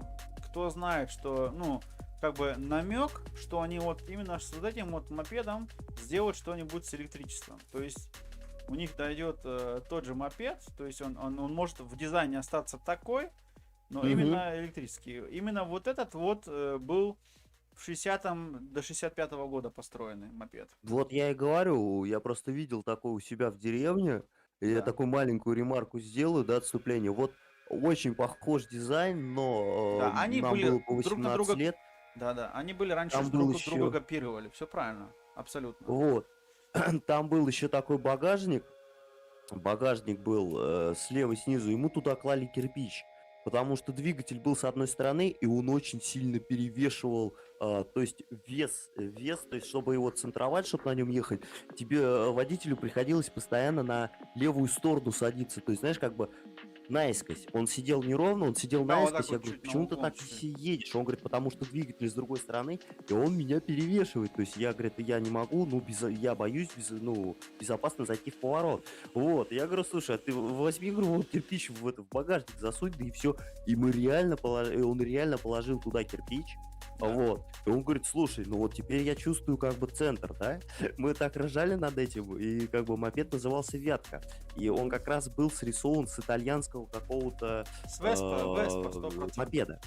кто знает, что, ну, как бы намек, что они вот именно с вот этим вот мопедом сделают что-нибудь с электричеством. То есть у них дойдет тот же мопед, то есть он может в дизайне остаться такой, но Мгм. именно электрический. Именно вот этот вот был в 60-м до 65-го года построенный мопед. Вот я и говорю, я просто видел такое у себя в деревне, и я Да. такую маленькую ремарку сделаю до отступления. Вот очень похож дизайн, но Да, они нам были было по друг на 18 друга, лет, да, они были раньше там ж был друг друга еще, копировали. Все правильно, абсолютно. вот, там был еще такой багажник, багажник был слева снизу, ему туда клали кирпич, потому что двигатель был с одной стороны, и он очень сильно перевешивал, то есть вес, то есть чтобы его центровать, чтобы на нем ехать, тебе, водителю, приходилось постоянно на левую сторону садиться, то есть, знаешь, как бы наискось. Он сидел неровно, он сидел Да, вот так наискось. Я вот говорю, чуть на почему ты углом так чуть-чуть. едешь? Он говорит, потому что двигатель с другой стороны, и он меня перевешивает. То есть я, говорит, я не могу, ну, я боюсь, ну, безопасно зайти в поворот. Вот, я говорю, слушай, а ты возьми, говорю, вот кирпич в багажник засунь, да и все. И мы реально он реально положил туда кирпич. Да. Вот. И он говорит, слушай, ну вот теперь я чувствую как бы центр, да? Мы так ржали над этим, и как бы мопед назывался «Вятка». И он как раз был срисован с итальянского какого-то С Веспа 100%. мопеда.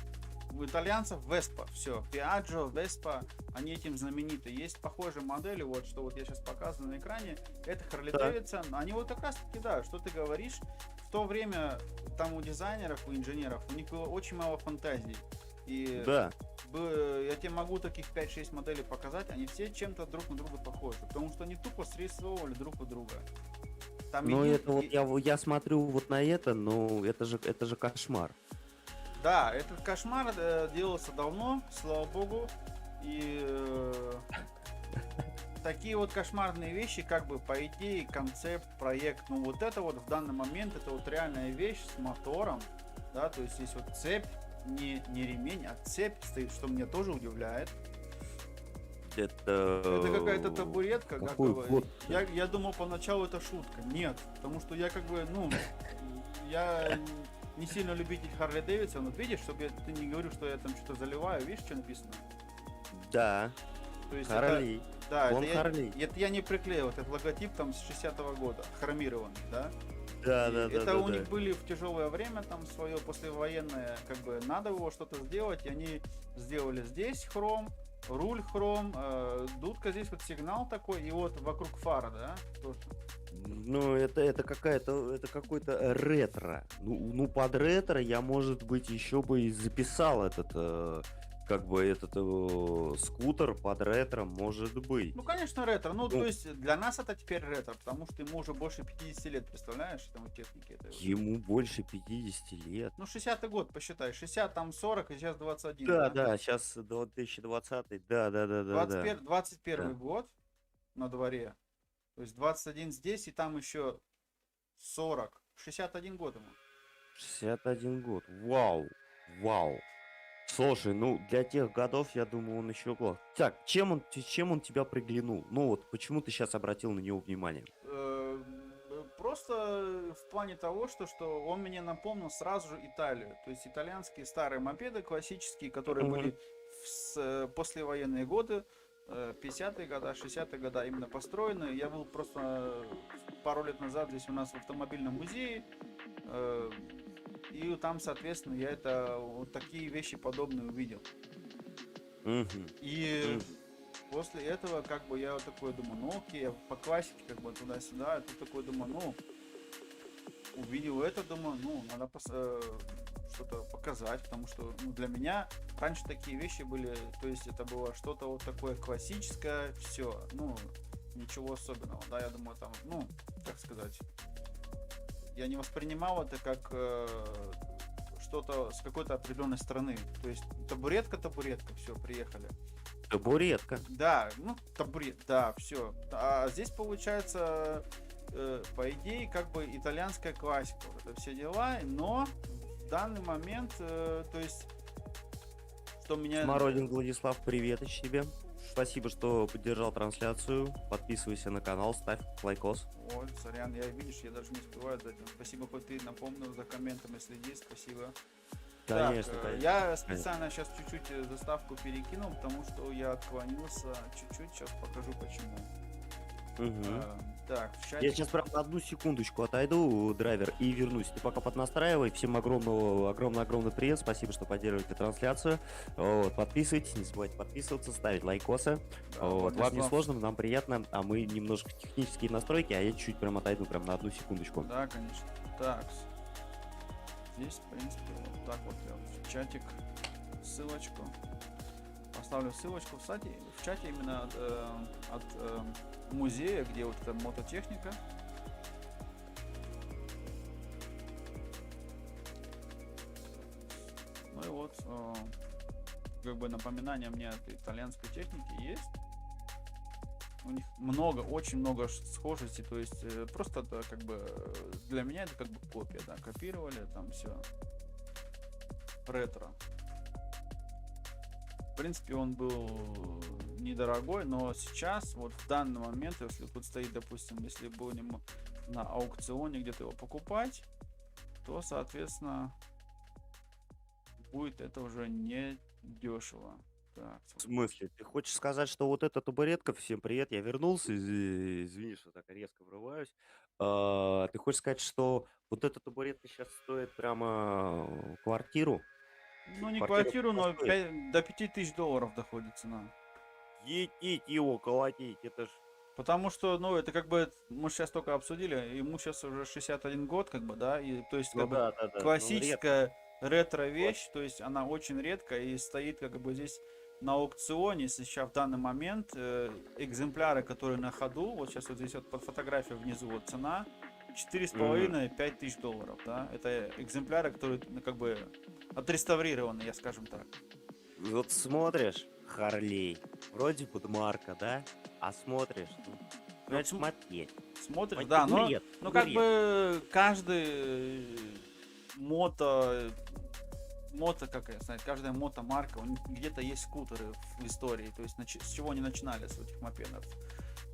У итальянцев Веспа, все. Piaggio, Vespa, они этим знамениты. Есть похожие модели, вот что вот я сейчас показываю на экране. Это Harley Так. Davidson. Они вот как раз таки, да, что ты говоришь. В то время там у дизайнеров, у инженеров, у них было очень мало фантазий. И Да. я тебе могу таких 5-6 моделей показать, они все чем-то друг на друга похожи, потому что они тупо срисовывали друг у друга. Там Но это вот я смотрю вот на это, ну это же кошмар. Да, этот кошмар делался давно, слава богу, и такие вот кошмарные вещи, как бы по идее, концепт, проект, ну вот это вот в данный момент, это вот реальная вещь с мотором, да, то есть здесь вот цепь, не ремень, а цепь стоит, что меня тоже удивляет. Это какая-то табуретка, как Какой бы. год? Я думал поначалу это шутка. Нет, потому что я как бы, ну, я не сильно любитель Харли Дэвидсон. Вот видишь, чтобы ты не говорил, что я там что-то заливаю, видишь, что написано? Да, То есть Харли. да, Вон Харли. это я не приклеил, этот логотип там с 60-го года, хромированный, да? Да, И да, да, это да, у да. них были в тяжелое время, там свое послевоенное, как бы надо его что-то сделать, и они сделали здесь хром, руль хром, дудка здесь вот сигнал такой, и вот вокруг фара, да, тоже. Ну, это какой-то ретро. Ну, под ретро я, может быть, еще бы и записал как бы этот скутер под ретро, может быть. Ну, конечно, ретро. Ну, Ну, то есть для нас это теперь ретро, потому что ему уже больше 50 лет, представляешь, этому технике этой. ему больше 50 лет. Ну, 60-й год, посчитай. 60, там 40, и сейчас 21, Да, да? да, сейчас 2020, да, да, да, да, да. 21 Да. год на дворе. То есть 21 здесь, и там еще 40. 61 год ему. 61 год. Вау, вау. Слушай, ну для тех годов, я думаю, он еще год. Так, чем он тебя приглянул? Ну вот, почему ты сейчас обратил на него внимание? Просто в плане того, что он мне напомнил сразу же Италию. То есть итальянские старые мопеды классические, которые Мгм. были послевоенные годы, 50-е годы, 60-е годы именно построены. Я был просто пару лет назад здесь у нас в автомобильном музее. э, И там, соответственно, я это вот такие вещи подобные увидел. Мгм. И М. после этого, как бы, я вот такой думаю, ну окей, я по классике, как бы, туда-сюда, а тут такой думаю, ну, увидел это, думаю, ну, надо что-то показать, потому что, ну, для меня раньше такие вещи были, то есть это было что-то вот такое классическое, все, ну, ничего особенного, да, я думаю, там, ну, как сказать, я не воспринимал это как что-то с какой-то определенной страны, то есть табуретка, все, приехали. Табуретка. Да, ну, табурет, да, все. А здесь получается, по идее, как бы итальянская классика, вот это все дела, но в данный момент, то есть, что меня... Смородин Владислав, приветыч тебе. Спасибо, что поддержал трансляцию. Подписывайся на канал, ставь лайкос. Ой, сорян, видишь, я даже не успеваю за этим. Спасибо, хоть ты напомнил, за комментами следи, спасибо. Конечно, Так, конечно. я специально сейчас чуть-чуть заставку перекинул, потому что я отклонился чуть-чуть, сейчас покажу почему. Мгм. Так, в Я чате... сейчас, правда, одну секундочку отойду, драйвер, и вернусь. Ты пока поднастраивай. Всем огромный привет. Спасибо, что поддерживаете трансляцию. Вот, подписывайтесь, не забывайте подписываться, ставить лайкосы. Да, Вот, вам не Владислав. сложно, нам приятно. А мы немножко технические настройки, а я чуть-чуть прям отойду, прям на одну секундочку. Да, конечно. Так, здесь, в принципе, вот так вот я в чатик ссылочку. Поставлю ссылочку в чате именно от музея, где вот эта мототехника. Ну и вот, как бы напоминание мне от итальянской техники есть. У них много, очень много схожести, то есть просто это как бы для меня это как бы копия, да, копировали, там все ретро. В принципе, он был недорогой, но сейчас, вот в данный момент, если тут стоит, допустим, если будем на аукционе где-то его покупать, то, соответственно, будет это уже не дешево. Так, В смысле? Ты хочешь сказать, что вот эта табуретка, всем привет, я вернулся, извини, что так резко врываюсь. Ты хочешь сказать, что вот эта табуретка сейчас стоит прямо квартиру? ну не Квартира квартиру, сколько но стоит? до $5000 доходит цена. Етить его, колотить, это ж... Потому что, ну, это как бы, мы сейчас только обсудили, ему сейчас уже 61 год, как бы, да, и то есть, Ну как бы, да, ну редко. классическая ретро-вещь, то есть, она очень редкая и стоит, как бы, здесь на аукционе, сейчас в данный момент, экземпляры, которые на ходу, вот сейчас вот здесь вот под фотографией внизу вот цена, 4,5-5 тысяч долларов, да, это экземпляры, которые, ну, как бы, отреставрированы, я скажем так. Вот смотришь, Харлей, вроде под марка, да? А смотришь, ну, Вот смотреть. смотришь, Ой, да, но, табурет, ну, как табурет. бы, каждый мото, как это сказать, каждая мотомарка, у них где-то есть скутеры в истории, то есть с чего они начинали с этих мопедов.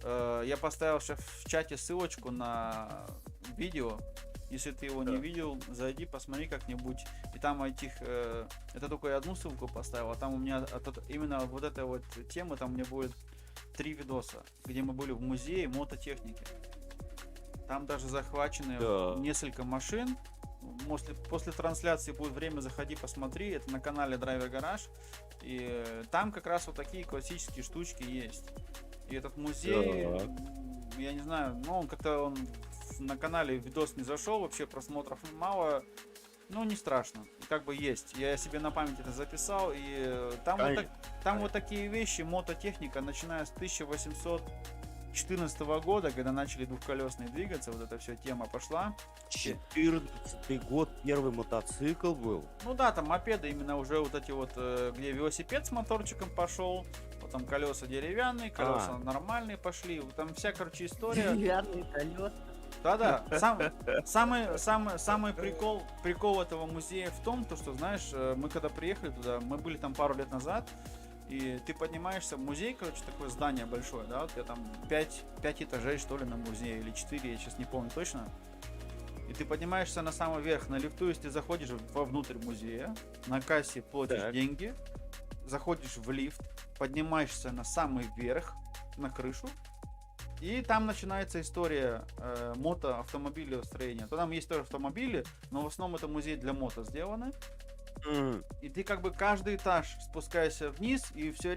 Я поставил сейчас в чате ссылочку на видео, если ты его не Да. видел, зайди, посмотри как-нибудь, и там это только я одну ссылку поставил, а там у меня именно вот этой вот темы, там у меня будет 3 видоса, где мы были в музее мототехники. Там даже захвачены Да. несколько машин. После трансляции будет время, заходи, посмотри. Это на канале Driver Garage. И там как раз вот такие классические штучки есть. И этот музей, Так. я не знаю, ну он как-то на канале видос не зашел, вообще просмотров мало. Ну, не страшно. Как бы есть. Я себе на память это записал. И там, там вот такие вещи, мототехника, начиная с 1814 года, когда начали двухколесные двигаться, вот эта вся тема пошла. 14-й год первый мотоцикл был. Ну да, там мопеды именно уже вот эти вот, где велосипед с моторчиком пошел, вот там колеса деревянные, колеса нормальные пошли, вот там вся, короче, история. Деревянные колеса. Да-да, самый прикол этого музея в том, то, что, знаешь, мы когда приехали туда, мы были там пару лет назад, и ты поднимаешься в музей, короче, такое здание большое, да, вот я там 5 этажей, что ли, на музее, или 4, я сейчас не помню точно. И ты поднимаешься на самый верх, на лифту, если ты заходишь вовнутрь музея, на кассе платишь Так. деньги, заходишь в лифт, поднимаешься на самый верх, на крышу, и там начинается история мотоавтомобилестроения. То там есть тоже автомобили, но в основном это музей для мото сделаны. И ты как бы каждый этаж спускаешься вниз, и все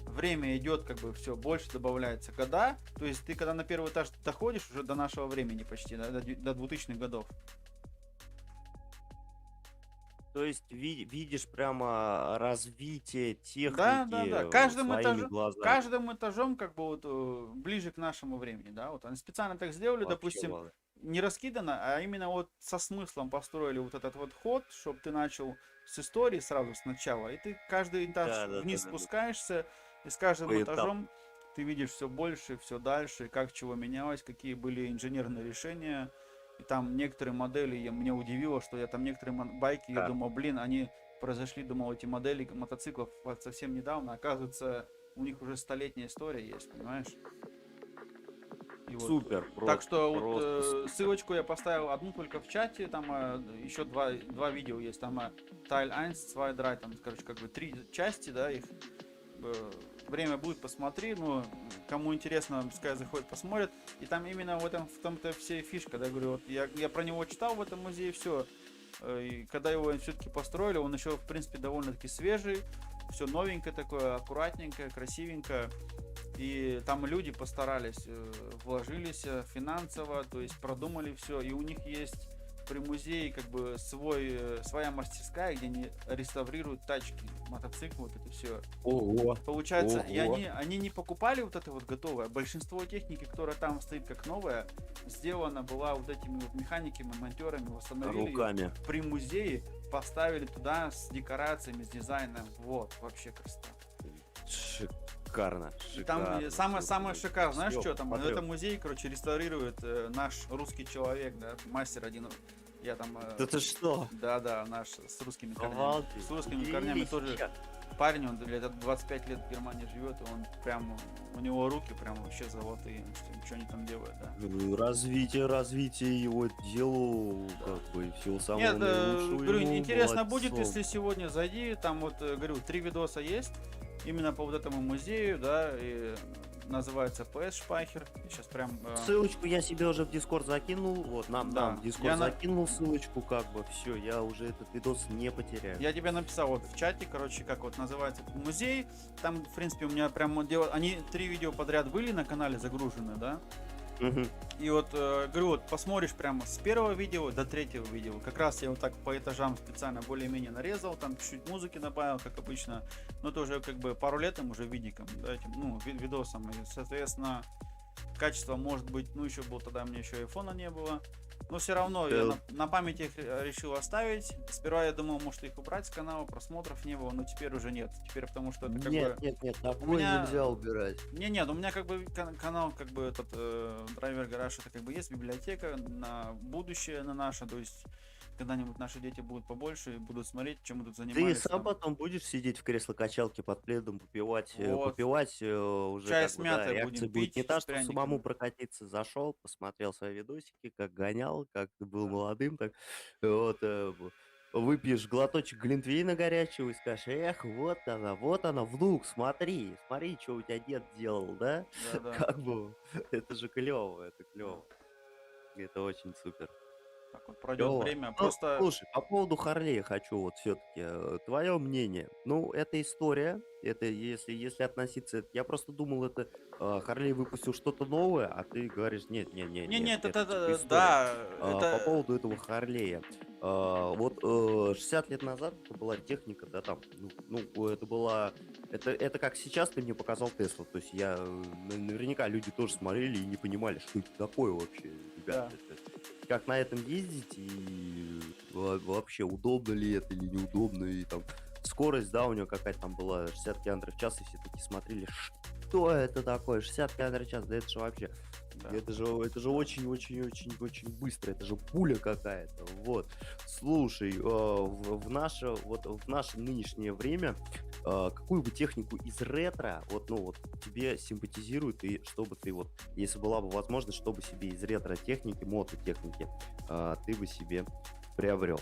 время идет, как бы все больше добавляется года. То есть ты когда на первый этаж доходишь, уже до нашего времени почти, да, до 2000-х годов. То есть видишь прямо развитие техники Да. своими глазами. Каждым этажом как бы вот ближе к нашему времени, да. Вот они специально так сделали, Вообще допустим, ладно. не раскидано, а именно вот со смыслом построили вот этот вот ход, чтобы ты начал с истории сразу сначала, и ты каждый этаж вниз Да. спускаешься, и с каждым Поэтапно. этажом ты видишь все больше, все дальше, как чего менялось, какие были инженерные решения. И там некоторые модели, меня удивило, что я там некоторые байки, я Да. думал, блин, они произошли, думал, эти модели мотоциклов вот совсем недавно, оказывается, у них уже столетняя история есть, понимаешь? И вот. Супер, Так что вот, просто ссылочку я поставил одну только в чате, там еще два видео есть, там Teil 1, 2, 3, там, короче, как бы 3 части, да, их время будет, посмотри, ну, кому интересно, пускай заходит, посмотрит, и там именно в том-то вся фишка, да, говорю, вот я про него читал в этом музее, все, и когда его все-таки построили, он еще, в принципе, довольно-таки свежий, все новенькое такое, аккуратненькое, красивенькое. И там люди постарались, вложились финансово, то есть продумали все. И у них есть при музее как бы своя мастерская, где они реставрируют тачки, мотоциклы, вот это все. ого. Получается, и Ого. они не покупали вот это вот готовое. Большинство техники, которая там стоит как новая, сделана была вот этими вот механиками, монтерами, восстановили её Руками. при музее, поставили туда с декорациями, с дизайном. Вот, вообще красота. Шикарно. И там самое шикарное, знаешь, Всё, что там? В смотрю. этом музее, короче, реставрирует наш русский человек, да, мастер один. Я там, Да ты что? да, наш с русскими корнями. Обалдеть. С русскими корнями тоже Величие. парень, он лет 25 лет в Германии живет, и он прям, у него руки прям вообще золотые, что они там делают, да. Развитие его делу, как бы, всего самого Нет, наилучшего говорю, ему, интересно будет, молодцом. если сегодня зайди, там вот, говорю, 3 видоса есть, именно по вот этому музею, да, и называется PS Шпайхер, сейчас прям... Ссылочку я себе уже в Дискорд закинул, вот, Да, нам в я Дискорд закинул ссылочку, как бы, все, я уже этот видос не потеряю. Я тебе написал вот в чате, короче, как вот называется этот музей. Там, в принципе, у меня прям вот они 3 видео подряд были на канале загружены, да. Мгм. И вот, говорю, вот посмотришь прямо с первого видео до третьего видео. Как раз я вот так по этажам специально более-менее нарезал, там чуть-чуть музыки добавил, как обычно. Но это уже как бы пару лет им уже видиком, да, этим, ну, видосом. И, соответственно, качество может быть, ну, еще был тогда, мне еще айфона не было. Но все равно я на память их решил оставить. Сперва я думал, может их убрать с канала, просмотров не было, но теперь уже нет. Теперь потому что это как бы... Нет, такое меня- нельзя убирать. Нет, у меня как бы канал, как бы этот драйвер гараж, это как бы есть библиотека на будущее, на наше, то есть когда-нибудь наши дети будут побольше и будут смотреть, чем мы тут Ты занимались. сам потом будешь сидеть в кресло-качалке под пледом, попивать, Вот. уже Чай как с бы, да, мятой реакция будем будет пить не та, с что пряниками. самому прокатиться зашел, посмотрел свои видосики, как гонял, как ты был молодым, так вот, выпьешь глоточек глинтвейна горячего и скажешь, эх, вот она, внук, смотри, что у тебя дед делал, да? Да-да. Как бы, это же клево, это клево. Это очень супер. Так вот пройдет Клево. время, Ну, просто... слушай, по поводу Харлея хочу вот все-таки твое мнение. Ну, эта история, это если относиться, я просто думал, это Харлей выпустил что-то новое, а ты говоришь, нет, Не-нет, это типа это, история. да, По это... поводу этого Харлея. Вот 60 лет назад это была техника, да, там, это была, это как сейчас ты мне показал Теслу, то есть я, наверняка люди тоже смотрели и не понимали, что это такое вообще, ребята. Как на этом ездить и вообще удобно ли это или неудобно, и там скорость, да, у него какая-то там была 60 км в час, и все таки смотрели, что это такое? 60 км в час, да это же вообще... Да. Это же очень-очень-очень-очень быстро, это же пуля какая-то, вот. Слушай, в наше нынешнее время, какую бы технику из ретро, вот, ну вот, тебе симпатизирует, и чтобы ты вот, если была бы возможность, чтобы себе из ретро-техники, мототехники, ты бы себе приобрел?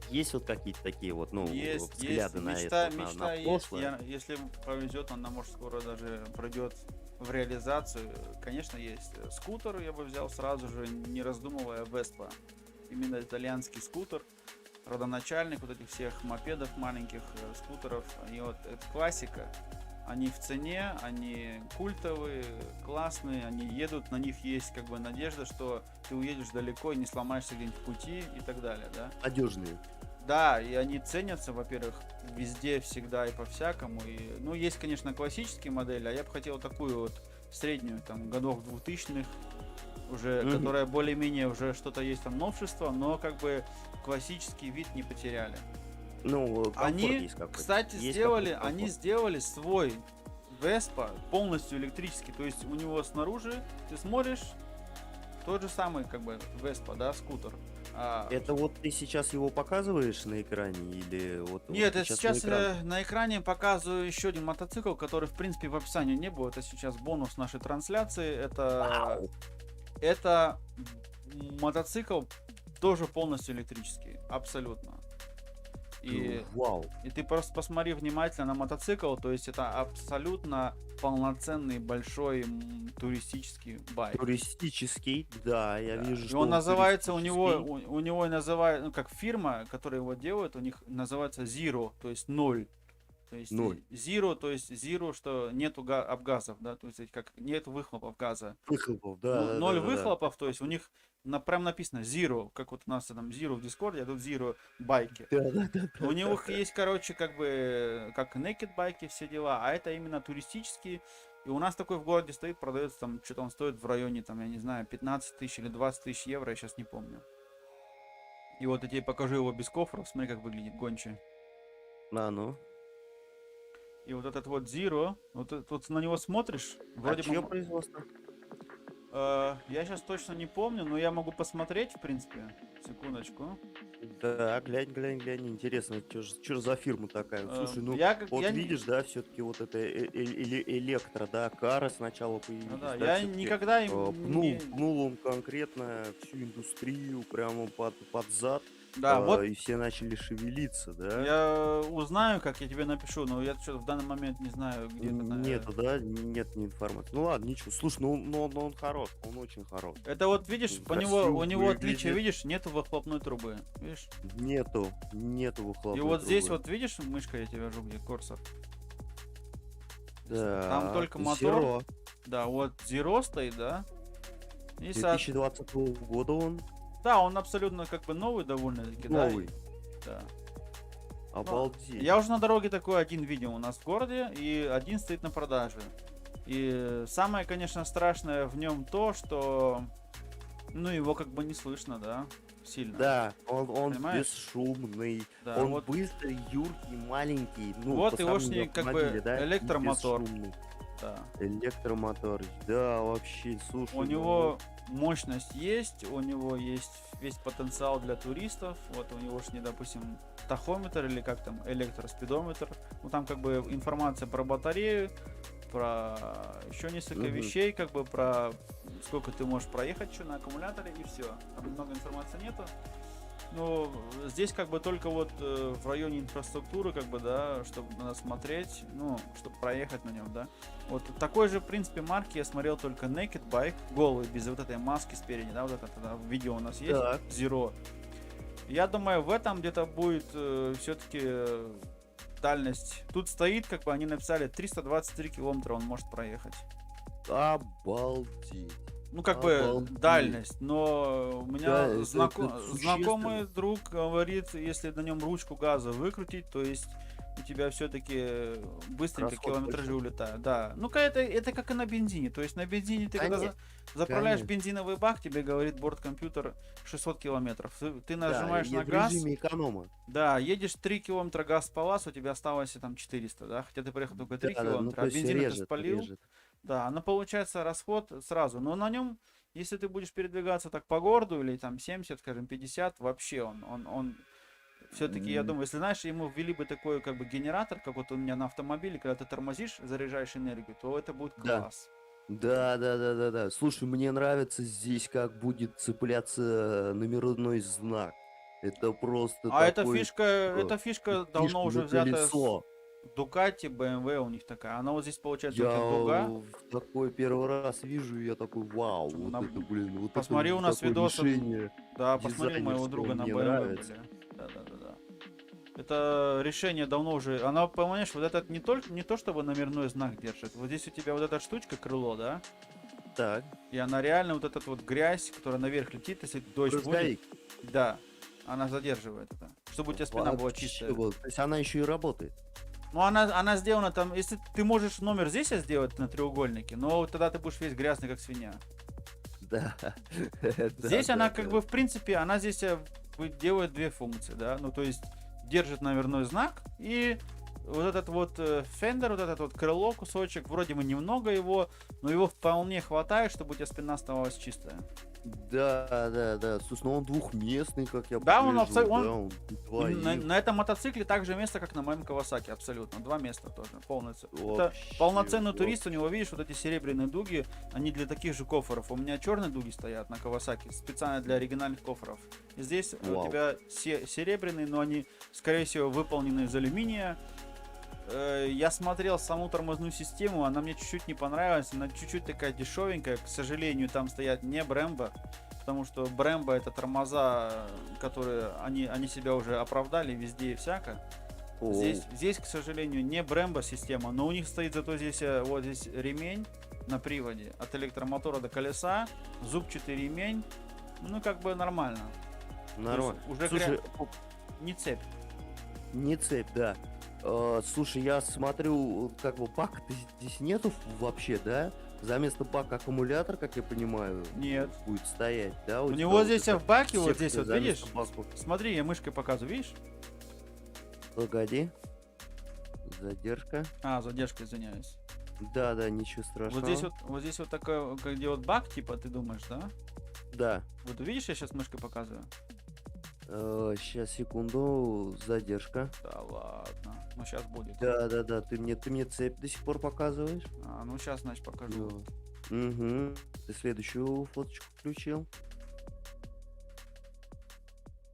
Есть вот какие-то такие вот, ну, Есть взгляды на мечта, это, мечта на есть. прошлое? Если повезет, она может скоро даже пройдет в реализацию. Конечно, есть. Скутер я бы взял сразу же, не раздумывая, Vespa. Именно итальянский скутер, родоначальник вот этих всех мопедов маленьких, скутеров. И вот это классика. Они в цене, они культовые, классные, они едут, на них есть как бы надежда, что ты уедешь далеко и не сломаешься где-нибудь в пути и так далее, да? Надежные. Да, и они ценятся, во-первых, везде, всегда и по-всякому. И, ну, есть, конечно, классические модели, а я бы хотел такую вот среднюю, там, годов 2000-х, уже, которая более-менее уже что-то есть там новшество, но как бы классический вид не потеряли. Ну, комфорт Они, есть какой-то. кстати, Есть сделали, какой-то они комфорт. сделали свой Vespa полностью электрический, то есть у него снаружи, ты смотришь, тот же самый, как бы, Vespa, да, скутер. Это вот ты сейчас его показываешь на экране или вот Нет, ты я сейчас на экран? на экране показываю еще один мотоцикл, который, в принципе, в описании не было. Это сейчас бонус нашей трансляции. Вау! Это мотоцикл тоже полностью электрический, абсолютно. Вау! И ты просто посмотри внимательно на мотоцикл, то есть это абсолютно полноценный большой туристический байк. Туристический, да, я Да. вижу, И что он называется, у туристический. него называют, ну, как фирма, которая его делает, у них называется Zero, то есть 0. То есть Ноль. Zero, то есть Zero, что нету обгазов, да, то есть как нет выхлопов газа. Выхлопов, Ну, да, да, ноль да, да, да. выхлопов, то есть у них прям написано Zero, как вот у нас там Zero в Дискорде, а тут Zero байки. Да, да, да, да, У них да. есть, короче, как бы, как naked байки, все дела, а это именно туристические. И у нас такой в городе стоит, продается там, что-то он стоит в районе, там, я не знаю, 15 тысяч или 20 тысяч евро, я сейчас не помню. И вот я тебе покажу его без кофров, смотри, как выглядит гончий. А, ну. И вот этот вот Zero, вот на него смотришь, вроде чье бы... производство? Я сейчас точно не помню, но я могу посмотреть, в принципе. Секундочку. Да, глянь, интересно, что за фирма такая? Слушай, ну, вот я видишь, да, все-таки вот это электро, да, кара сначала появились, Ну да, да, я всё-таки, никогда пнул он конкретно всю индустрию прямо под зад, Да, вот и все начали шевелиться, да? я узнаю, как я тебе напишу, но я что-то в данный момент не знаю, где это. Нету, да, нет ни информации. Ну ладно, ничего. Слушай, ну он хорош, он очень хорош. Это вот видишь, у Красиво него отличие, выглядит. видишь, нету выхлопной трубы, видишь? Нету выхлопной И вот здесь трубы. вот видишь, мышка я тебе вяжу, где курсор. Да, Там только мотор. Да, вот Zero стоит, да? И 2020 года он да, он абсолютно как бы новый довольно-таки, да? новый. Да. Обалдеть. Я уже на дороге такой один видел у нас в городе, и один стоит на продаже. И самое, конечно, страшное в нем то, что, ну, его как бы не слышно, да, сильно. Да, он Понимаешь? бесшумный, Да, он вот, быстрый, юркий, маленький. Ну, вот по егошний сравнению как бы автомобиля, да, и электромотор. бесшумный. Да. Электромотор, да, вообще, слушай. У него мощность есть, у него есть весь потенциал для туристов. Вот у него ж, допустим, тахометр или как там, электроспидометр. Ну там как бы информация про батарею, про еще несколько вещей, как бы про сколько ты можешь проехать еще на аккумуляторе и все. Там много информации нету. Ну, здесь как бы только вот в районе инфраструктуры, как бы, да, чтобы надо смотреть, ну, чтобы проехать на нем, да. Вот такой же, в принципе, марки я смотрел только Naked Bike, голый, без вот этой маски спереди, да, вот это да, видео у нас есть, Так. Zero. Я думаю, в этом где-то будет все-таки дальность. Тут стоит, как бы, они написали, 323 километра он может проехать. Обалдеть. Ну, как бы Обалдеть. дальность, но у меня Да, это знакомый существенно. друг говорит, если на нем ручку газа выкрутить, то есть у тебя все-таки быстренько Расход километражи больше. улетают. Да. Ну-ка, это как и на бензине. То есть на бензине ты когда Конечно, заправляешь конечно. бензиновый бак, тебе говорит борткомпьютер 600 километров. Ты Да, нажимаешь я на в газ, режиме эконома. да, едешь 3 километра газ по вас, у тебя осталось там 400, да, хотя ты проехал только 3 Да, да, ну километра, то а есть бензин ты режет, спалил, режет. да, но получается расход сразу, но на нем, если ты будешь передвигаться так по городу или там 70, скажем, 50, вообще он все-таки, я М, думаю, если, знаешь, ему ввели бы такой как бы генератор, как вот у меня на автомобиле, когда ты тормозишь, заряжаешь энергию, то это будет Да. класс. Да, да, да, да, да. Слушай, мне нравится здесь, как будет цепляться номерной знак. Это просто А такой эта фишка давно фишка уже на взята с колесо. Ducati, BMW у них такая. Она вот здесь получается у Я тебя дуга. такой первый раз вижу, и я такой, вау, Причем вот она- это, блин, вот это Посмотри у нас такое видосы. решение Да, посмотри у моего дизайнерского друга на мне BMW нравится. были. Да, да, да, да. Это решение давно уже. Она, понимаешь, вот этот не то чтобы номерной знак держит. Вот здесь у тебя вот эта штучка, крыло, да? Так, И она реально вот этот вот грязь, которая наверх летит, если дождь будет, брызговик. да, она задерживает это. Чтобы у тебя спина была Вообще, чистая. вот, то есть она еще и работает. Ну, она сделана там, если ты можешь номер здесь сделать на треугольнике, но вот тогда ты будешь весь грязный, как свинья. Да. Здесь Да, она да, как да. бы, в принципе, она здесь делает две функции, да, ну, то есть держит номерной знак и вот этот вот фендер, вот этот вот крыло, кусочек, вроде бы немного его, но его вполне хватает, чтобы у тебя спина оставалась чистая. Да, да, да. Слушай, ну он двухместный, как я Да, он погляжу, он- да, он И На, двоих. на этом мотоцикле так же место, как на моем Кавасаки, абсолютно. Два места тоже, полностью. Это Вообще, полноценный вот. турист, у него, видишь, вот эти серебряные дуги, они для таких же кофров. У меня черные дуги стоят на Кавасаки, специально для оригинальных кофров. И здесь у Вау. тебя серебряные, но они, скорее всего, выполнены из алюминия. Я смотрел саму тормозную систему, она мне чуть-чуть не понравилась, она чуть-чуть такая дешевенькая, к сожалению, там стоят не Brembo, потому что Brembo это тормоза, которые они себя уже оправдали везде и всяко. Оу. Здесь, к сожалению, не Brembo система, но у них стоит зато здесь вот здесь ремень на приводе от электромотора до колеса, зубчатый ремень, ну как бы нормально. Нормально. уже Слушай, Не цепь. не цепь, да. Слушай, я смотрю, как бы бака-то здесь нету вообще, да? За место бака аккумулятор, как я понимаю, Нет. будет стоять, да? У тебя него вот здесь эта в баке, вот секция здесь вот, за видишь? место бака. Смотри, я мышкой показываю, видишь? Погоди. Задержка. А, задержка, извиняюсь. Да, да, ничего страшного. Вот здесь вот такой, где вот бак, типа, ты думаешь, да? Да. Вот видишь, я сейчас мышкой показываю? Сейчас, секунду. Задержка. Да ладно. Ну сейчас будет. Да, да, да. Ты мне цепь до сих пор показываешь? А, ну сейчас, значит, покажу. Угу. Ты следующую фоточку включил.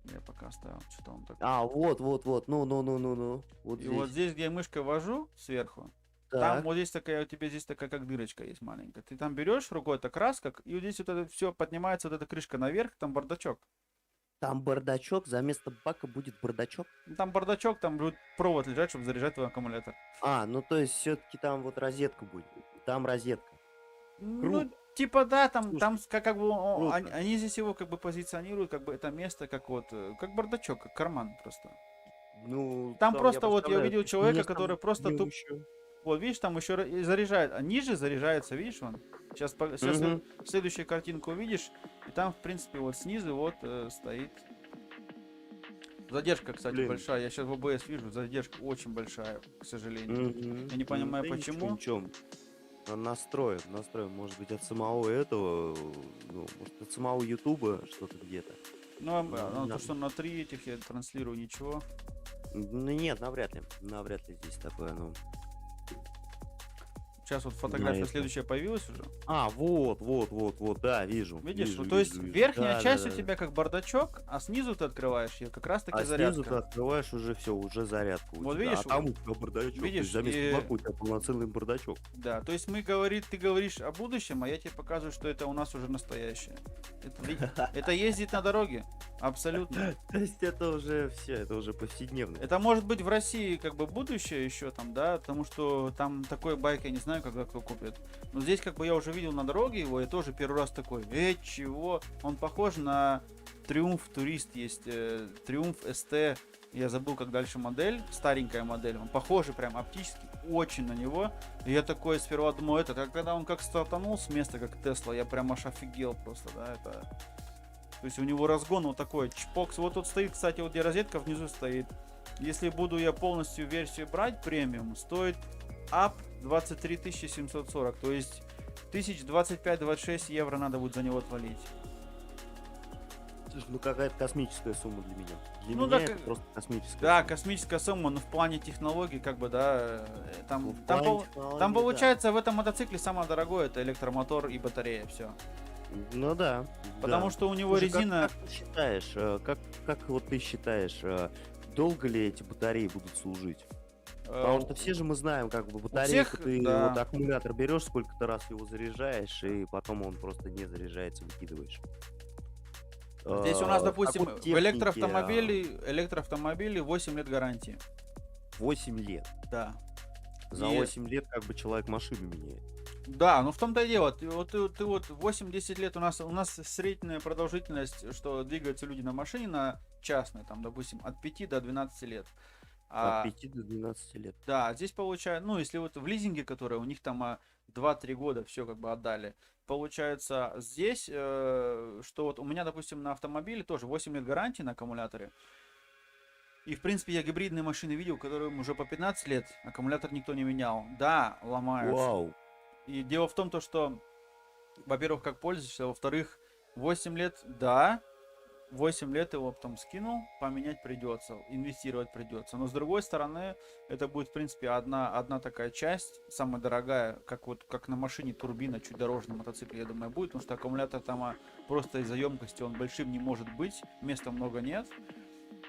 Я пока оставил, что-то он так. А, вот. Ну. Вот И здесь. вот здесь, где я мышкой вожу сверху, там Так. вот здесь такая, у тебя здесь такая как дырочка есть маленькая. Ты там берешь рукой, это краска, и вот здесь вот это все поднимается, вот эта крышка наверх, там бардачок. Там бардачок, за место бака будет бардачок. Ну, там бардачок, там будет провод лежать, чтобы заряжать твой аккумулятор. А, ну то есть все-таки там вот розетка будет. Там розетка. Ну, типа да, там, Слушай, там как бы круто. они здесь его как бы позиционируют, как бы это место, как вот, как бардачок, как карман просто. Ну, Там просто вот я представляю, увидел то есть человека, место который просто в нем туп... еще. Вот видишь, там еще и заряжает, а ниже заряжается, видишь, он. Сейчас, сейчас Мгм. следующую картинку увидишь, и там, в принципе, вот снизу вот стоит. Задержка, кстати, Блин. большая. Я сейчас в ОБС вижу, задержка очень большая, к сожалению. Мгм. Я не понимаю, Да почему. Ничего. Настроен. Может быть, от самого этого, ну, может, от самого Ютуба что-то где-то. Ну, а, Да. то, что на 3 этих я транслирую, ничего. Ну, нет, навряд ли. Навряд ли здесь такое, ну. Сейчас вот фотография это. следующая появилась уже. А, вот, да, вижу. Видишь, вижу, ну, то есть вижу, вижу. верхняя Да, часть да, у да. тебя как бардачок, а снизу ты открываешь ее как раз таки А зарядка. снизу ты открываешь уже все, уже зарядка. у Вот тебя. видишь, а там у тебя бардачок. то есть видишь, за место и- бака у тебя полноценный бардачок. Да, то есть ты говоришь о будущем, а я тебе показываю, что это у нас уже настоящее. Это ездить на дороге, абсолютно. То есть это уже все, это уже повседневно. Это может быть в России как бы будущее еще там, да, потому что там такой байк, я не знаю, когда кто купит. Но здесь как бы я уже видел на дороге его, я тоже первый раз такой, чего? Он похож на Триумф Турист есть, Триумф СТ, Я забыл, как дальше модель, старенькая модель, он похожий прям оптически очень на него. И я такой сперва думал, это, когда он как стартанул с места, как Тесла, я прям аж офигел просто, да, это... То есть у него разгон вот такой, чпокс. Вот тут стоит, кстати, вот где розетка внизу стоит. Если буду я полностью версию брать, премиум, стоит ап 23 740, то есть 1025-26 евро надо будет за него отвалить. Слушай, ну какая-то космическая сумма для меня. Для Ну меня да, это просто космическая Да, сумма. космическая сумма, но в плане технологий, как бы, да, там, Ну, в там, плане технологий, там да. получается в этом мотоцикле самое дорогое это электромотор и батарея, все. Ну да. Потому да. что у него Слушай, резина. как ты считаешь, как вот ты считаешь, долго ли эти батареи будут служить? Потому что все же мы знаем, как бы батарейку всех, ты да. вот аккумулятор берешь, сколько-то раз его заряжаешь, и потом он просто не заряжается, выкидываешь. Здесь у нас, В допустим, какой в технике, электроавтомобиле 8 лет гарантии. 8 лет. Да. За И- 8 лет как бы человек машину меняет. Да, ну в том-то и дело. Ты вот 8-10 лет у нас средняя продолжительность, что двигаются люди на машине на частной, там, допустим, от 5 до 12 лет. От 5 до 12 лет. Да, здесь получается, ну, если вот в лизинге, которые у них там 2-3 года все как бы отдали, получается здесь, что вот у меня, допустим, на автомобиле тоже 8 лет гарантии на аккумуляторе. И, в принципе, я гибридные машины видел, которым уже по 15 лет аккумулятор никто не менял. Да, ломаются. Вау. И дело в том, то, что, во-первых, как пользуешься, во-вторых, 8 лет, да, 8 лет его потом скинул, поменять придется, инвестировать придется. Но с другой стороны, это будет, в принципе, одна такая часть, самая дорогая, как на машине турбина, чуть дороже на мотоцикле, я думаю, будет, потому что аккумулятор там просто из-за емкости он большим не может быть, места много нет.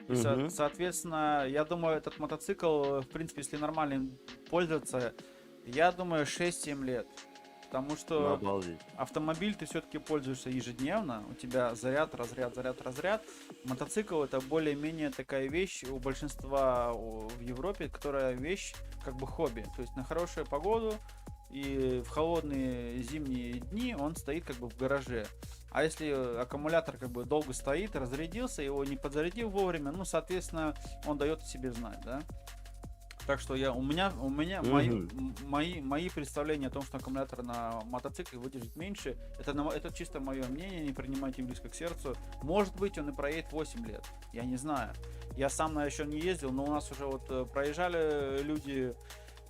И, Мгм. соответственно, я думаю, этот мотоцикл, в принципе, если нормально им пользоваться, я думаю, 6-7 лет. Потому что Обалдеть. автомобиль ты все-таки пользуешься ежедневно, у тебя заряд, разряд, заряд, разряд. Мотоцикл это более-менее такая вещь у большинства в Европе, которая вещь как бы хобби. То есть на хорошую погоду и в холодные зимние дни он стоит как бы в гараже. А если аккумулятор как бы долго стоит, разрядился, его не подзарядил вовремя, ну, соответственно, он дает о себе знать, да. Так что у меня мои представления о том, что аккумулятор на мотоцикле выдержит меньше, это чисто мое мнение, не принимайте близко к сердцу. Может быть, он и проедет 8 лет, я не знаю. Я сам еще не ездил, но у нас уже вот проезжали люди,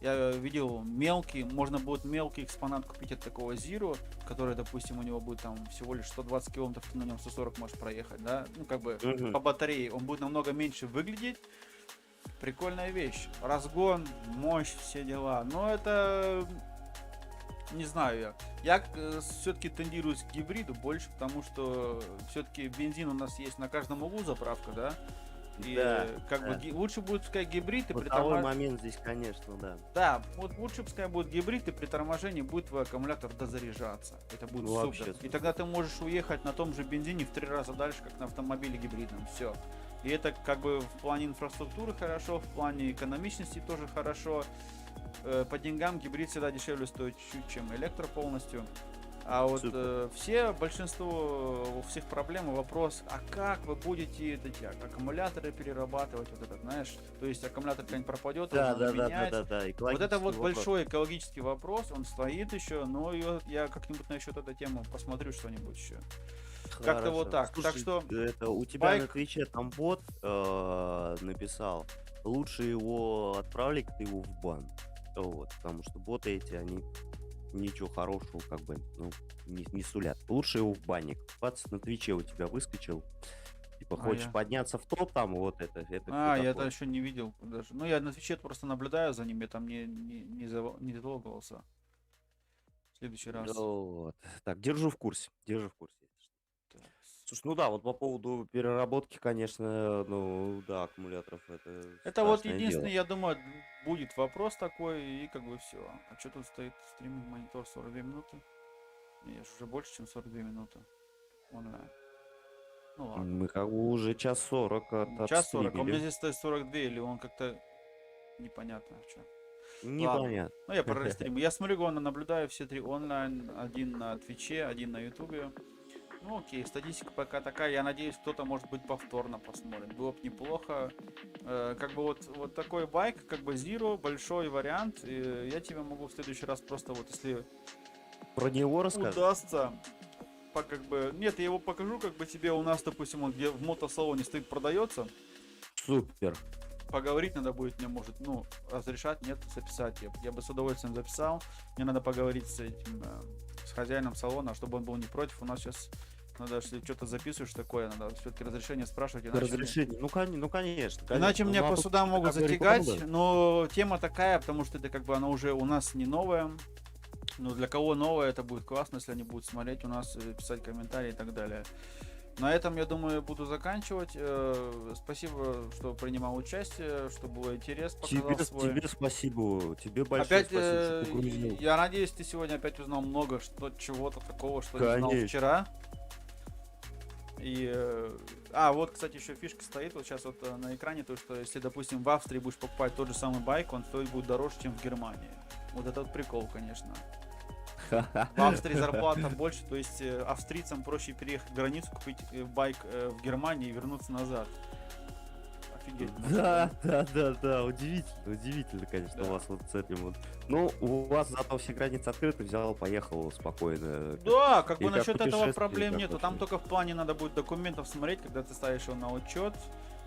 я видел можно будет мелкий экспонат купить от такого Zero, который, допустим, у него будет там всего лишь 120 километров, ты на нем 140 можешь проехать, да, ну как бы Мгм. по батарее он будет намного меньше выглядеть. Прикольная вещь. Разгон, мощь, все дела. Но это... Не знаю я. Я все-таки тендируюсь к гибриду больше, потому что все-таки бензин у нас есть на каждом углу заправка, да? И Да, как да. бы лучше будет пускай гибрид и при Бытовой момент здесь, конечно, да. Да, вот лучше пускай будет гибрид, и при торможении будет твой аккумулятор дозаряжаться. Это будет Ну, вообще супер. И супер. тогда ты можешь уехать на том же бензине в 3 раза дальше, как на автомобиле гибридном. Все. И это как бы в плане инфраструктуры хорошо, в плане экономичности тоже хорошо. По деньгам гибрид всегда дешевле стоит чуть-чуть, чем электро полностью. А вот большинство у всех проблем и вопрос, а как вы будете эти аккумуляторы перерабатывать, вот этот, знаешь, то есть аккумулятор когда-нибудь пропадет, Да, нужно да, да, менять. да, да, да. Вот это вот экологический вопрос. большой экологический вопрос, он стоит еще, но я как-нибудь насчет этой темы посмотрю что-нибудь еще. Как-то вот Хорошо. так. Слушай, Так что это у тебя байк- на Твиче там бот написал, лучше его отправить ты его в бан. Вот, потому что боты эти, они ничего хорошего как бы, ну, не сулят. Лучше его в банник. Бац, на Твиче у тебя выскочил. Типа, хочешь я- подняться в топ, там вот это кто я это такой? еще не видел даже. Ну, я на Твиче просто наблюдаю за ним, я там не залогался. В следующий раз. Вот. Так, держу в курсе, держу в курсе. Так. Слушай, ну да, вот по поводу переработки, конечно, ну да, аккумуляторов Это вот страшное единственный, дело. я думаю, будет вопрос такой, и как бы все. А что тут стоит стрим, монитор 42 минуты? Я ж уже больше, чем 42 минуты онлайн. Ну ладно. Мы как бы уже час 40 Час 40, а у меня отстримили. здесь стоит 42, или он как-то непонятно что. Непонятно. Ну я прорестриму. Я смотрю, наблюдаю все три онлайн, один на Твиче, один на Ютубе. Ну окей, статистика пока такая, я надеюсь, кто-то, может быть, повторно посмотрит. Было бы неплохо. Как бы вот такой байк, как бы Zero, большой вариант. И я тебе могу в следующий раз просто вот, если Про него рассказать? удастся, как бы... Нет, я его покажу, как бы тебе у нас, допустим, он где в мотосалоне стоит, продается. Супер. Поговорить надо будет мне, может, ну, разрешать, нет, записать. Я бы с удовольствием записал. Мне надо поговорить с этим, с хозяином салона, чтобы он был не против. У нас сейчас надо, если что-то записываешь такое, надо все-таки разрешение спрашивать. Иначе Разрешение. Ну, конечно. Иначе меня Ну, а по тут судам как могут говорит, затягать, правда? но тема такая, потому что это как бы она уже у нас не новая. Но для кого новая, это будет классно, если они будут смотреть у нас, писать комментарии и так далее. На этом, я думаю, буду заканчивать. Спасибо, что принимал участие, что было интерес, показал свой. Тебе спасибо. Тебе большое Опять, спасибо, что погрузил. я надеюсь, ты сегодня опять узнал много чего-то такого, что не знал Конечно. вчера. И, вот, кстати, еще фишка стоит вот сейчас вот на экране, то, что если, допустим, в Австрии будешь покупать тот же самый байк, он стоит будет дороже, чем в Германии. Вот это вот прикол, конечно. В Австрии зарплата больше, то есть австрийцам проще переехать границу, купить байк в Германии и вернуться назад. Офигеть. Да, удивительно, конечно, Да. у вас вот с этим вот. Ну, у вас зато все границы открыты, взял, поехал спокойно. Да, как И бы как насчет этого путешествие, проблем как нету. Там вообще? только в плане надо будет документов смотреть, когда ты ставишь его на учет.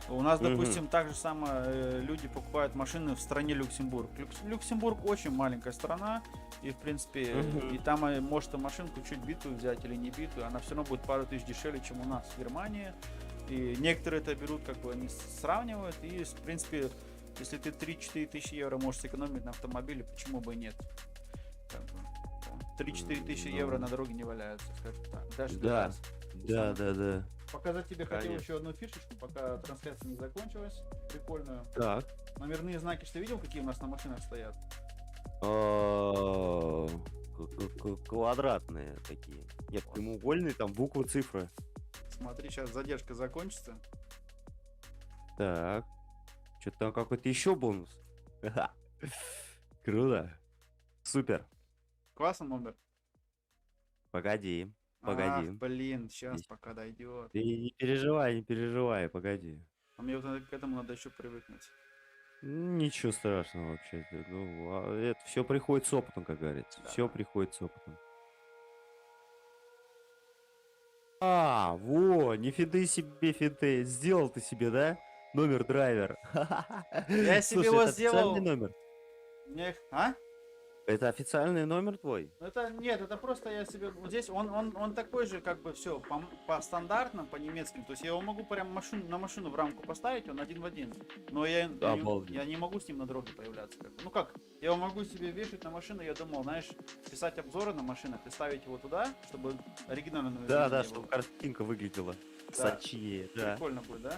У нас, Мгм. допустим, так же самое люди покупают машины в стране Люксембург. Люксембург очень маленькая страна, и в принципе, Мгм. и там может машинку чуть битую взять или не битую, она все равно будет пару тысяч дешевле, чем у нас в Германии. И некоторые это берут, как бы они сравнивают, и в принципе, если ты 3-4 тысячи евро можешь сэкономить на автомобиле, почему бы и нет? Как бы, 3-4 тысячи Ну. евро на дороге не валяются, скажем так. Даже для Да. нас. Да. Показать тебе хотел Конечно. еще одну фишечку, пока трансляция не закончилась. Прикольную. Так. Номерные знаки, что видел, какие у нас на машинах стоят? А, Квадратные такие. Нет, прямоугольные, там буквы, цифры. Смотри, сейчас задержка закончится. Так. Что-то там какой-то еще бонус. Круто. Супер. Классно номер. Погоди. Ах, блин, сейчас Здесь. пока дойдет. Ты не переживай, погоди. А мне вот к этому надо еще привыкнуть. Ничего страшного вообще. Ну, это все приходит с опытом, как говорится. Да. Все приходит с опытом. Нифига себе финты. Сделал ты себе, да? Номер драйвер. Я себе Слушай, его это сделал. официальный номер? А? Это официальный номер твой? Это нет, это просто я себе. Вот здесь он такой же, как бы все по стандартным, по немецким. То есть я его могу прям на машину в рамку поставить, он один в один. Но Обалдеть. я не могу с ним на дороге появляться. Ну как? Я его могу себе вешать на машину, я думал, знаешь, писать обзоры на машинах и ставить его туда, чтобы оригинально Да, чтобы картинка выглядела сочнее. Да. Прикольно будет, да?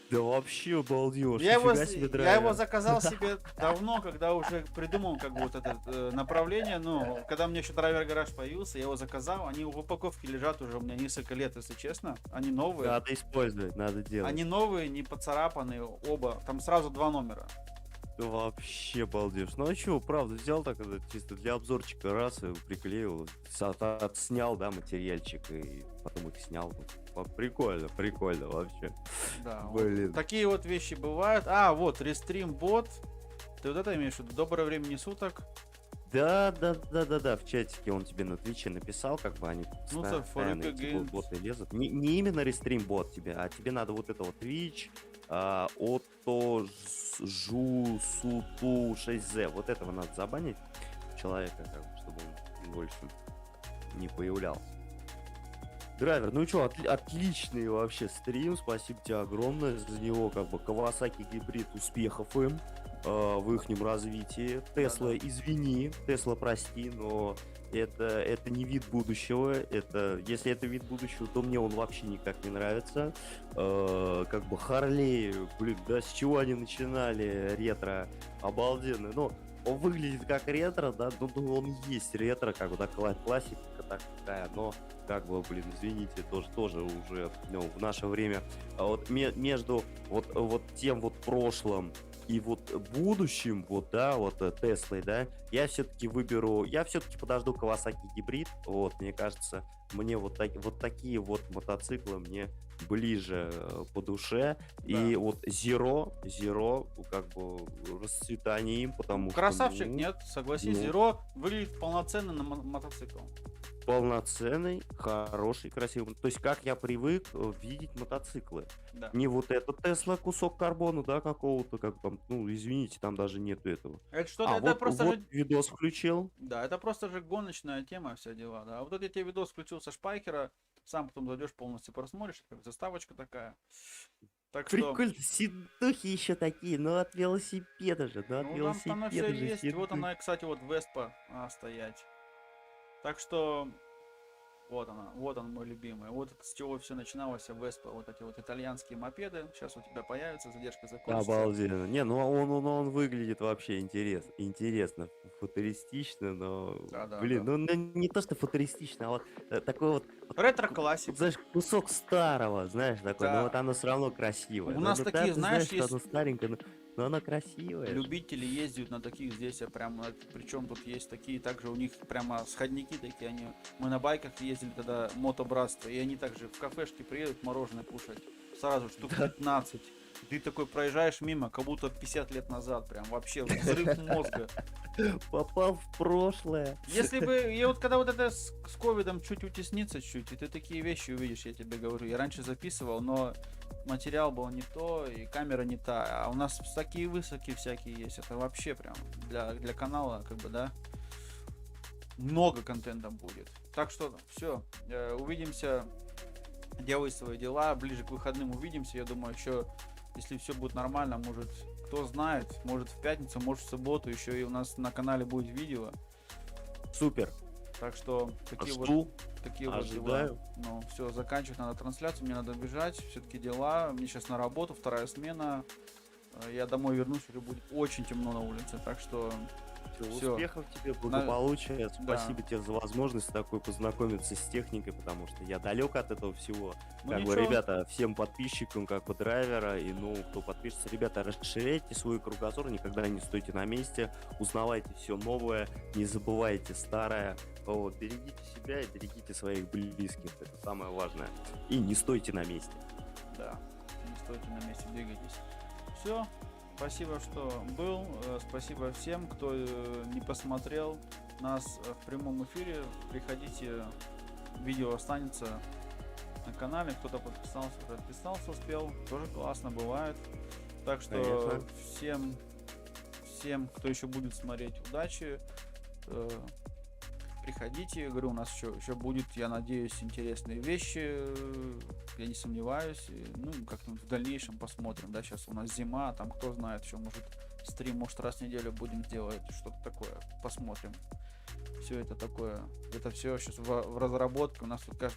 Да вообще обалдеж. Я его Нифига себе драйвер. заказал себе давно, когда уже придумал как бы вот это направление. Но когда у меня еще драйвер гараж появился, я его заказал. Они в упаковке лежат уже у меня несколько лет, если честно. Они новые. Надо использовать, надо делать. Они новые, не поцарапанные, оба. Там сразу два номера. Вообще балдеж. Ну а чего, правда, взял так это чисто для обзорчика, раз, и приклеил, отснял, да, материальчик, и потом их снял. Прикольно вообще. Да, Блин. вот такие вот вещи бывают. А, вот, Restream бот. Ты вот это имеешь в виду? Доброе времени суток. Да, в чатике он тебе на Твиче написал, как бы они Ну, постоянно Форюка эти Games. боты лезут. Не именно Restream бот тебе, а тебе надо вот это вот Twitch, Ото Жу Суту 6Z. Вот этого надо забанить человека, как бы, чтобы он больше не появлялся. Драйвер, ну что, отличный вообще стрим, спасибо тебе огромное за него, как бы Kawasaki гибрид, успехов им в ихнем развитии. Тесла, извини, Тесла, прости, но это не вид будущего, если это вид будущего, то мне он вообще никак не нравится. Как бы Харлей, блин, да, с чего они начинали, ретро, обалденно, но он выглядит как ретро, да, ну он есть ретро, как бы, да, классика такая, но как бы, блин, извините, тоже уже, ну, в наше время, вот между вот тем вот прошлым и вот будущим, вот, да, вот Теслой, да, я все-таки подожду Kawasaki гибрид, вот, мне кажется, мне вот такие вот мотоциклы мне ближе по душе. И Да. вот Zero, как бы расцветание им, потому что, Красавчик, ну, нет, согласись, ну. Zero выглядит полноценный на мотоцикл. полноценный, хороший, красивый. То есть, как я привык видеть мотоциклы. Да. Не вот этот Тесла кусок карбона, да, какого-то, как там, ну, извините, там даже нету этого. Это что-то, это вот, просто вот же, видос включил. да, это просто же гоночная тема, все дела, да. А вот я тебе видос включил со Шпайкера, сам потом зайдешь, полностью просмотришь, как заставочка такая. Так что, Прикольно, сидухи еще такие, но от велосипеда же, ну от ну там на все велосипеда же есть. Вот сидухи. она, кстати, вот Веспа стоять. Так что, вот он мой любимый. Вот с чего все начиналось, Веспа, вот эти вот итальянские мопеды. Сейчас у тебя появится, задержка закончится. Обалденно. Не, ну он выглядит вообще интересно, футуристично, но, Да. блин, ну не то, что футуристично, а вот такой вот, Ретро-классик. знаешь, кусок старого, знаешь, такой, но Да. вот оно все равно красивое. У Ну, нас ну, да, такие, ты знаешь, что есть оно старенькое, но оно красивое. любители ездят на таких здесь, прям, причем тут есть такие, также у них прямо сходники такие, мы на байках ездили тогда, мотобратство, и они также в кафешке приедут мороженое кушать, сразу штук 15. Ты такой проезжаешь мимо, как будто 50 лет назад, прям вообще взрыв мозга. Попал в прошлое. Если бы, и вот когда вот это с ковидом чуть утеснится чуть, и ты такие вещи увидишь, я тебе говорю. Я раньше записывал, но материал был не то, и камера не та. А у нас такие высокие всякие есть. Это вообще прям для канала, как бы, да, много контента будет. Так что все, увидимся, делай свои дела, ближе к выходным увидимся. Я думаю, еще, если все будет нормально, может, кто знает, может в пятницу, может в субботу еще и у нас на канале будет видео. Супер. Так что такие Жду, вот такие вот ожидаю. дела. Ну, все, заканчивать надо трансляцию, мне надо бежать, все-таки дела. Мне сейчас на работу, вторая смена. Я домой вернусь, уже будет очень темно на улице, так что всё. Успехов тебе, благополучия. Спасибо тебе за возможность такой познакомиться с техникой, потому что я далек от этого всего. Ну, Как бы, ничего. ребята, всем подписчикам, как бы, драйвера, и, ну, кто подпишется, ребята, расширяйте свой кругозор, никогда не стойте на месте, узнавайте все новое, не забывайте старое. Вот, берегите себя и берегите своих близких, это самое важное. И не стойте на месте. Да, не стойте на месте, двигайтесь. Все, спасибо, что был. Спасибо всем, кто не посмотрел нас в прямом эфире. Приходите, видео останется на канале. Кто-то подписался, успел. Тоже классно бывает. Так что Конечно. всем, кто еще будет смотреть, удачи. Приходите, говорю, у нас еще будет, я надеюсь, интересные вещи, я не сомневаюсь. Ну, как-нибудь в дальнейшем посмотрим, да, сейчас у нас зима, там кто знает, еще может стрим, может раз в неделю будем делать, что-то такое, посмотрим. Все это такое, это все сейчас в разработке, у нас тут каждый